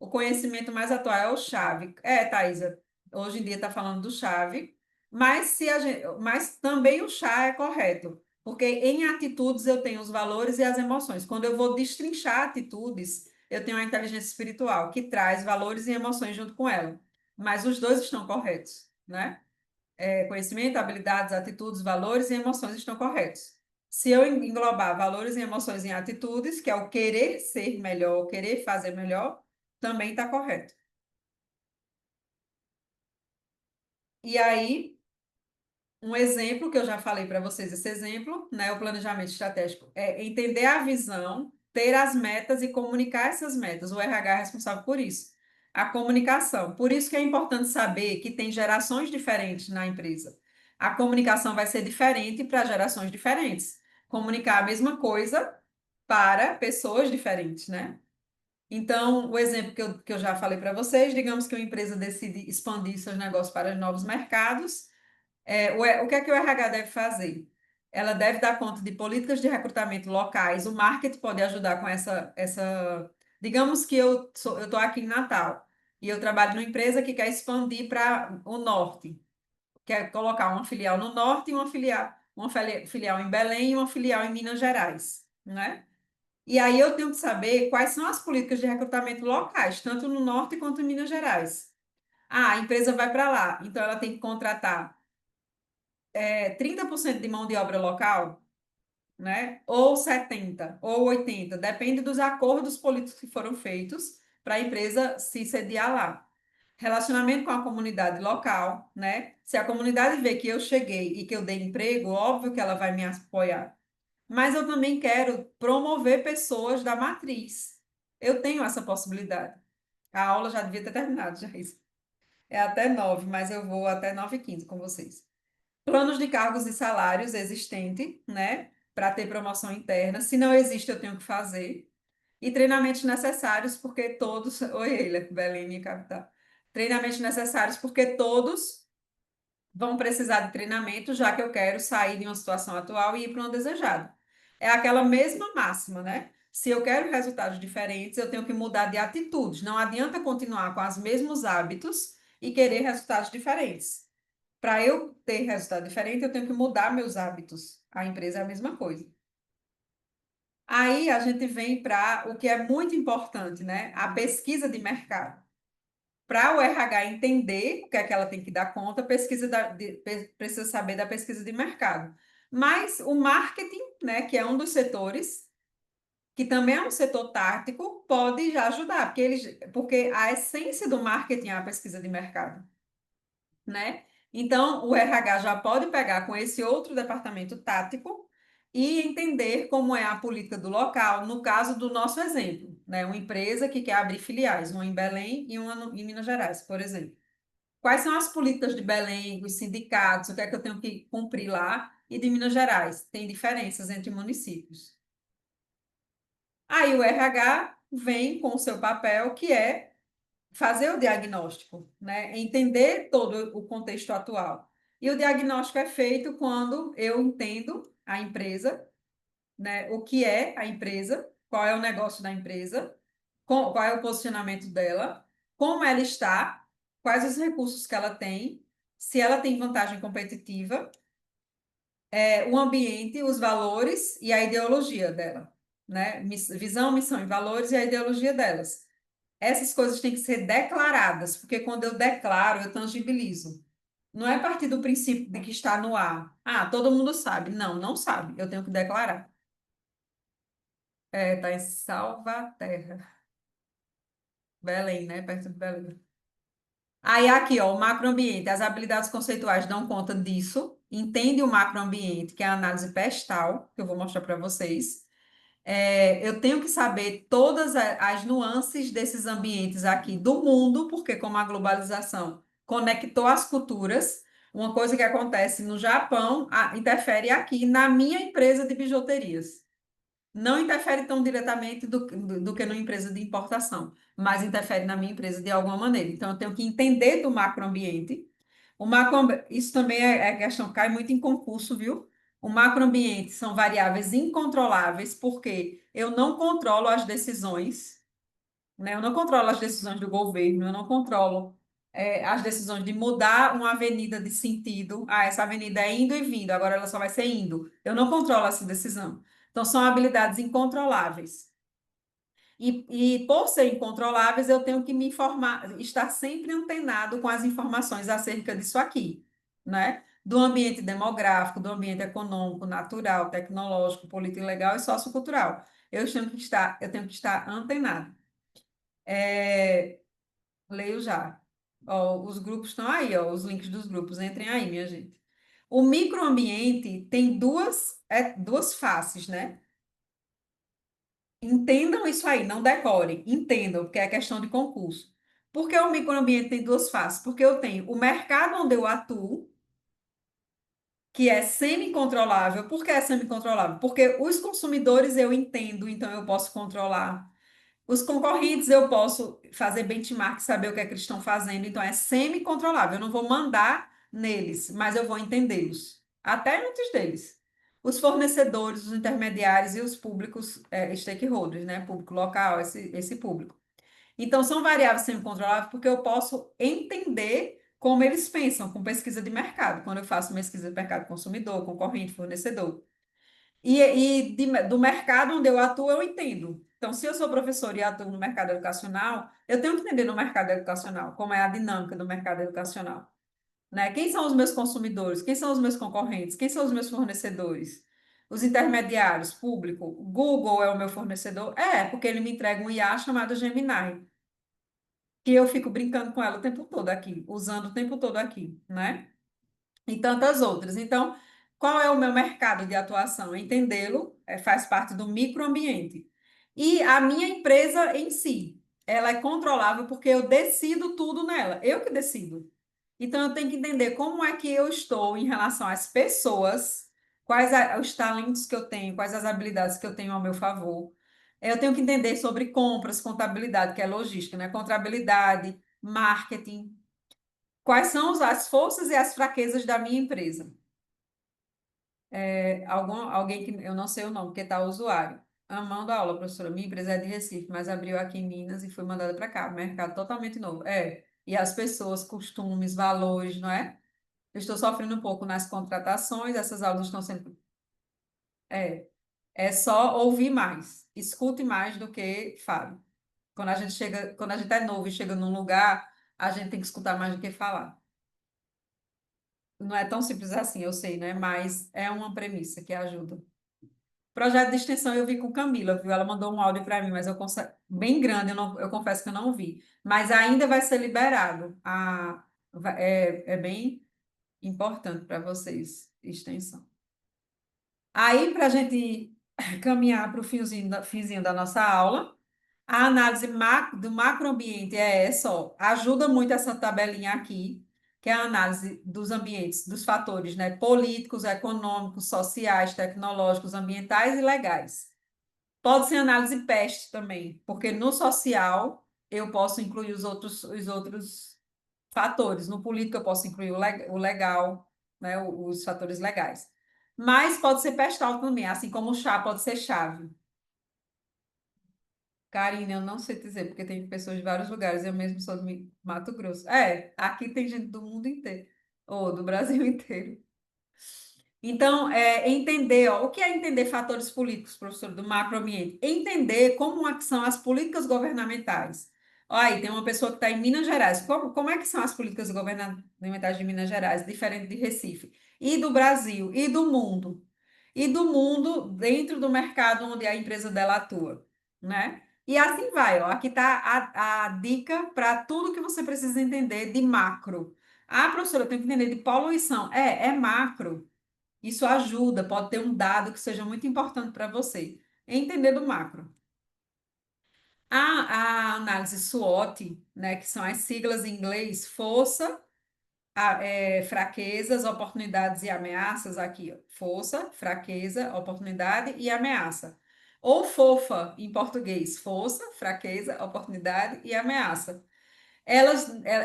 O conhecimento mais atual é o chave. É, Thaisa, hoje em dia está falando do chave, mas, mas também o chá é correto, porque em atitudes eu tenho os valores e as emoções. Quando eu vou destrinchar atitudes, eu tenho a inteligência espiritual, que traz valores e emoções junto com ela. Mas os dois estão corretos, né? Conhecimento, habilidades, atitudes, valores e emoções estão corretos. Se eu englobar valores e emoções em atitudes, que é o querer ser melhor, o querer fazer melhor, também está correto. E aí, um exemplo que eu já falei para vocês, esse exemplo, né, o planejamento estratégico, é entender a visão, ter as metas e comunicar essas metas. O RH é responsável por isso. A comunicação. Por isso que é importante saber que tem gerações diferentes na empresa. A comunicação vai ser diferente para gerações diferentes. Comunicar a mesma coisa para pessoas diferentes, né? Então, o exemplo que eu já falei para vocês, digamos que uma empresa decide expandir seus negócios para novos mercados. O que é que o RH deve fazer? Ela deve dar conta de políticas de recrutamento locais. O marketing pode ajudar com essa. Digamos que eu estou aqui em Natal e eu trabalho numa empresa que quer expandir para o norte, quer colocar uma filial no norte e uma filial em Belém e uma filial em Minas Gerais, né? E aí eu tenho que saber quais são as políticas de recrutamento locais, tanto no norte quanto em Minas Gerais. Ah, a empresa vai para lá, então ela tem que contratar 30% de mão de obra local, né? Ou 70, ou 80, depende dos acordos políticos que foram feitos para a empresa se sediar lá. Relacionamento com a comunidade local, né? Se a comunidade vê que eu cheguei e que eu dei emprego, óbvio que ela vai me apoiar. Mas eu também quero promover pessoas da matriz. Eu tenho essa possibilidade. A aula já devia ter terminado, já isso. É até 9, mas eu vou até 9h15 com vocês. Planos de cargos e salários existente, né? Para ter promoção interna. Se não existe, eu tenho que fazer. E treinamentos necessários, porque todos. Oi, Eila, Belém, minha capital. Treinamentos necessários, porque todos vão precisar de treinamento, já que eu quero sair de uma situação atual e ir para uma desejada. É aquela mesma máxima, né? Se eu quero resultados diferentes, eu tenho que mudar de atitudes. Não adianta continuar com os mesmos hábitos e querer resultados diferentes. Para eu ter resultado diferente, eu tenho que mudar meus hábitos. A empresa é a mesma coisa. Aí a gente vem para o que é muito importante, né? A pesquisa de mercado. Para o RH entender o que é que ela tem que dar conta, precisa saber da pesquisa de mercado. Mas o marketing, né, que é um dos setores, que também é um setor tático, pode já ajudar, porque a essência do marketing é a pesquisa de mercado, né? Então, o RH já pode pegar com esse outro departamento tático e entender como é a política do local, no caso do nosso exemplo, né? Uma empresa que quer abrir filiais, uma em Belém e uma em Minas Gerais, por exemplo. Quais são as políticas de Belém, os sindicatos, o que é que eu tenho que cumprir lá, e de Minas Gerais? Tem diferenças entre municípios. Aí o RH vem com o seu papel, que é fazer o diagnóstico, né? Entender todo o contexto atual. E o diagnóstico é feito quando eu entendo a empresa, né? O que é a empresa, qual é o negócio da empresa, qual é o posicionamento dela, como ela está, quais os recursos que ela tem, se ela tem vantagem competitiva, o ambiente, os valores e a ideologia dela, né? Visão, missão e valores e a ideologia delas. Essas coisas têm que ser declaradas, porque quando eu declaro, eu tangibilizo. Não é a partir do princípio de que está no ar. Ah, todo mundo sabe. Não, não sabe. Eu tenho que declarar. Tá em Salvaterra, Belém, né? Perto de Belém. Aí aqui, ó, o macroambiente. As habilidades conceituais dão conta disso. Entende o macroambiente, que é a análise pestal, que eu vou mostrar para vocês. Eu tenho que saber todas as nuances desses ambientes aqui do mundo, porque como a globalização conectou as culturas, uma coisa que acontece no Japão, interfere aqui na minha empresa de bijuterias. Não interfere tão diretamente do que numa empresa de importação, mas interfere na minha empresa de alguma maneira. Então, eu tenho que entender do macroambiente. Isso também é questão que cai muito em concurso, viu? O macroambiente são variáveis incontroláveis, porque eu não controlo as decisões, né? Eu não controlo as decisões do governo, eu não controlo as decisões de mudar uma avenida de sentido. Ah, essa avenida é indo e vindo, agora ela só vai ser indo. Eu não controlo essa decisão. Então, são habilidades incontroláveis. E por serem incontroláveis, eu tenho que me informar, estar sempre antenado com as informações acerca disso aqui, né? Do ambiente demográfico, do ambiente econômico, natural, tecnológico, político, legal e sociocultural. Eu tenho que estar antenado. É, leio já. Ó, os grupos estão aí, ó, os links dos grupos, entrem aí, minha gente. O microambiente tem duas faces, né? Entendam isso aí, não decorem, entendam, porque é questão de concurso. Porque o microambiente tem duas faces? Porque eu tenho o mercado onde eu atuo, que é semi-controlável. Por que é semi-controlável? Porque os consumidores eu entendo, então eu posso controlar. Os concorrentes eu posso fazer benchmark, saber o que é que eles estão fazendo, então é semi-controlável. Eu não vou mandar neles, mas eu vou entendê-los, até muitos deles. Os fornecedores, os intermediários e os públicos, stakeholders, né? Público local, esse público. Então, são variáveis semi-controláveis porque eu posso entender como eles pensam com pesquisa de mercado, quando eu faço pesquisa de mercado consumidor, concorrente, fornecedor. Do mercado onde eu atuo, eu entendo. Então, se eu sou professor e atuo no mercado educacional, eu tenho que entender no mercado educacional como é a dinâmica do mercado educacional, né? Quem são os meus consumidores? Quem são os meus concorrentes? Quem são os meus fornecedores? Os intermediários, público. Google é o meu fornecedor? É, porque ele me entrega um IA chamado Gemini, que eu fico brincando com ela o tempo todo aqui, usando o tempo todo aqui, né? E tantas outras. Então, qual é o meu mercado de atuação? Entendê-lo, faz parte do microambiente. E a minha empresa em si, ela é controlável porque eu decido tudo nela, eu que decido. Então, eu tenho que entender como é que eu estou em relação às pessoas, os talentos que eu tenho, quais as habilidades que eu tenho ao meu favor. Eu tenho que entender sobre compras, contabilidade, que é logística, né? Contabilidade, marketing, quais são as forças e as fraquezas da minha empresa. Alguém que eu não sei o nome, porque está o usuário. Amando a aula, professora. Minha empresa é de Recife, mas abriu aqui em Minas e foi mandada para cá. Mercado totalmente novo. É. E as pessoas, costumes, valores, não é? Eu estou sofrendo um pouco nas contratações, essas aulas estão sendo. É, é só ouvir mais, escute mais do que fale. Quando a gente é novo e chega num lugar, a gente tem que escutar mais do que falar. Não é tão simples assim, eu sei, né? Mas é uma premissa que ajuda. Projeto de extensão eu vi com Camila, viu? Ela mandou um áudio para mim, mas bem grande, eu confesso que eu não vi. Mas ainda vai ser liberado. É bem importante para vocês, extensão. Aí, para a gente caminhar para o finzinho da nossa aula, a análise do macroambiente é essa, ó, ajuda muito essa tabelinha aqui, que é a análise dos ambientes, dos fatores, né, políticos, econômicos, sociais, tecnológicos, ambientais e legais. Pode ser análise PEST também, porque no social eu posso incluir os outros fatores. No político eu posso incluir o legal, né, os fatores legais. Mas pode ser pestal também, assim como o chá pode ser chave. Karine, eu não sei dizer, porque tem pessoas de vários lugares, eu mesmo sou do Mato Grosso. Aqui tem gente do mundo inteiro, ou do Brasil inteiro. Então, entender, ó, o que é entender fatores políticos, professor, do macroambiente? Entender como é que são as políticas governamentais. Ó, aí tem uma pessoa que está em Minas Gerais. Como é que são as políticas governamentais de Minas Gerais, diferente de Recife? E do Brasil, e do mundo. E do mundo dentro do mercado onde a empresa dela atua, né? E assim vai, ó. Aqui está a dica para tudo que você precisa entender de macro. Ah, professora, eu tenho que entender de poluição. É macro. Isso ajuda, pode ter um dado que seja muito importante para você. Entender do macro. A análise SWOT, né, que são as siglas em inglês, força, fraquezas, oportunidades e ameaças, aqui, ó. Força, fraqueza, oportunidade e ameaça. Ou FOFA, em português, força, fraqueza, oportunidade e ameaça.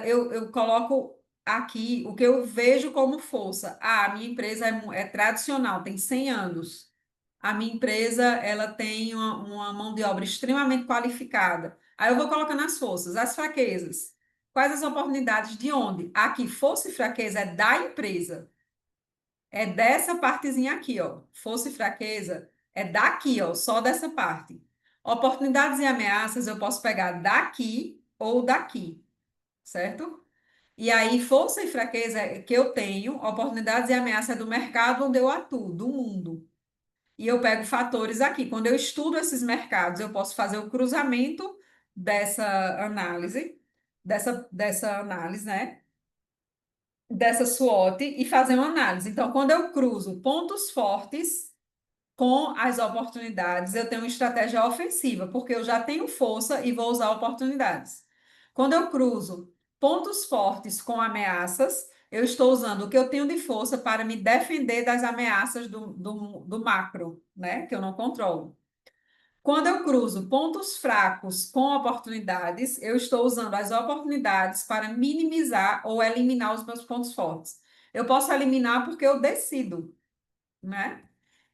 Eu coloco aqui o que eu vejo como força. A minha empresa é tradicional, tem 100 anos. A minha empresa, ela tem uma mão de obra extremamente qualificada. Aí eu vou colocando as forças, as fraquezas. Quais as oportunidades de onde? Aqui, força e fraqueza é da empresa. É dessa partezinha aqui, ó. Força e fraqueza é daqui, ó, só dessa parte. Oportunidades e ameaças eu posso pegar daqui ou daqui, certo? E aí, força e fraqueza que eu tenho, oportunidades e ameaças é do mercado onde eu atuo, do mundo. E eu pego fatores aqui. Quando eu estudo esses mercados, eu posso fazer o cruzamento dessa análise, dessa análise, né? Dessa SWOT e fazer uma análise. Então, quando eu cruzo pontos fortes com as oportunidades, eu tenho uma estratégia ofensiva, porque eu já tenho força e vou usar oportunidades. Quando eu cruzo pontos fortes com ameaças, eu estou usando o que eu tenho de força para me defender das ameaças do macro, né? Que eu não controlo. Quando eu cruzo pontos fracos com oportunidades, eu estou usando as oportunidades para minimizar ou eliminar os meus pontos fortes. Eu posso eliminar porque eu decido, né?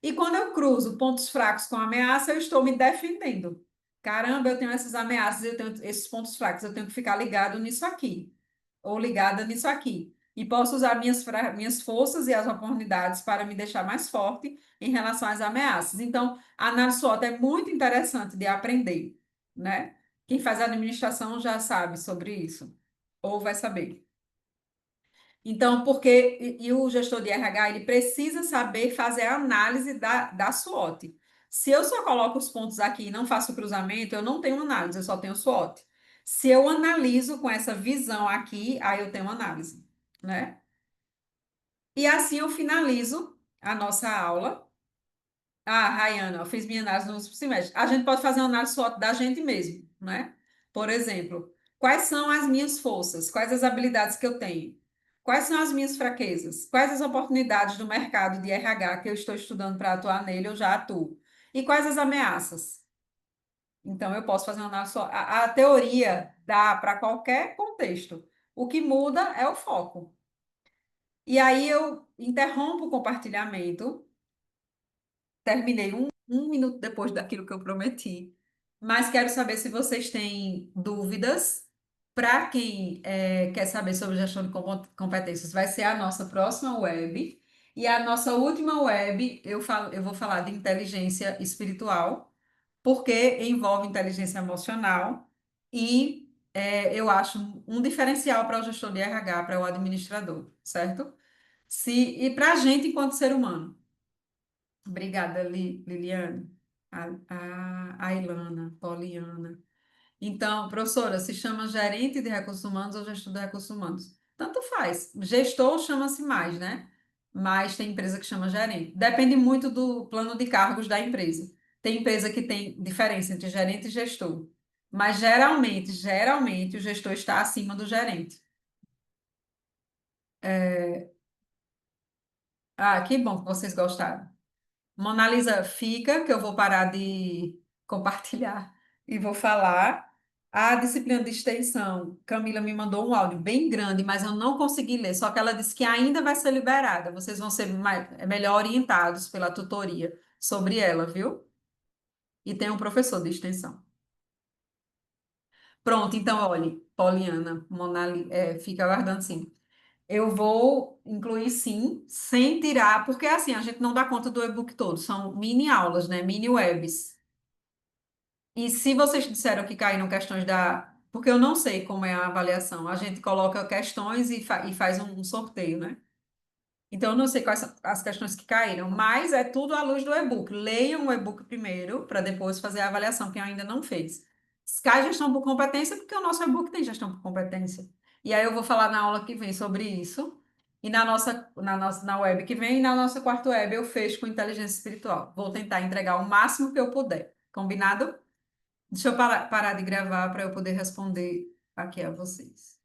E quando eu cruzo pontos fracos com ameaça, eu estou me defendendo. Caramba, eu tenho essas ameaças, eu tenho esses pontos fracos, eu tenho que ficar ligado nisso aqui, ou ligada nisso aqui. E posso usar minhas forças e as oportunidades para me deixar mais forte em relação às ameaças. Então, a análise SWOT é muito interessante de aprender, né? Quem faz administração já sabe sobre isso, ou vai saber. Então, porque o gestor de RH ele precisa saber fazer a análise da SWOT. Se eu só coloco os pontos aqui e não faço o cruzamento, eu não tenho análise, eu só tenho SWOT. Se eu analiso com essa visão aqui, aí eu tenho análise, né? E assim eu finalizo a nossa aula. Ah, Rayana, eu fiz minha análise no último semestre. A gente pode fazer uma análise SWOT da gente mesmo, né? Por exemplo, quais são as minhas forças? Quais as habilidades que eu tenho? Quais são as minhas fraquezas? Quais as oportunidades do mercado de RH que eu estou estudando para atuar nele, eu já atuo? E quais as ameaças? Então, eu posso fazer uma análise SWOT. A teoria dá para qualquer contexto. O que muda é o foco. E aí eu interrompo o compartilhamento. Terminei um minuto depois daquilo que eu prometi, mas quero saber se vocês têm dúvidas. Para quem quer saber sobre gestão de competências, vai ser a nossa próxima web. E a nossa última web, eu vou falar de inteligência espiritual, porque envolve inteligência emocional e eu acho um diferencial para o gestor de RH, para o administrador, certo? E para a gente enquanto ser humano. Obrigada, Liliane, a Ilana, Poliana. Então, professora, se chama gerente de recursos humanos ou gestor de recursos humanos? Tanto faz. Gestor chama-se mais, né? Mas tem empresa que chama gerente. Depende muito do plano de cargos da empresa. Tem empresa que tem diferença entre gerente e gestor. Mas geralmente, o gestor está acima do gerente. Ah, que bom que vocês gostaram. Mona Lisa, fica, que eu vou parar de compartilhar e vou falar. A disciplina de extensão, Camila me mandou um áudio bem grande, mas eu não consegui ler, só que ela disse que ainda vai ser liberada. Vocês vão ser melhor orientados pela tutoria sobre ela, viu? E tem um professor de extensão. Pronto, então, olhe, Poliana, fica aguardando sim. Eu vou incluir sim, sem tirar, porque assim, a gente não dá conta do e-book todo, são mini aulas, né? Mini webs. E se vocês disseram que caíram questões da. Porque eu não sei como é a avaliação. A gente coloca questões e faz um sorteio, né? Então, eu não sei quais são as questões que caíram, mas é tudo à luz do e-book. Leiam o e-book primeiro, para depois fazer a avaliação, quem ainda não fez. Cai gestão por competência, porque o nosso e-book tem gestão por competência. E aí eu vou falar na aula que vem sobre isso. E na web que vem, e na nossa quarta web, eu fecho com inteligência espiritual. Vou tentar entregar o máximo que eu puder. Combinado? Deixa eu parar de gravar para eu poder responder aqui a vocês.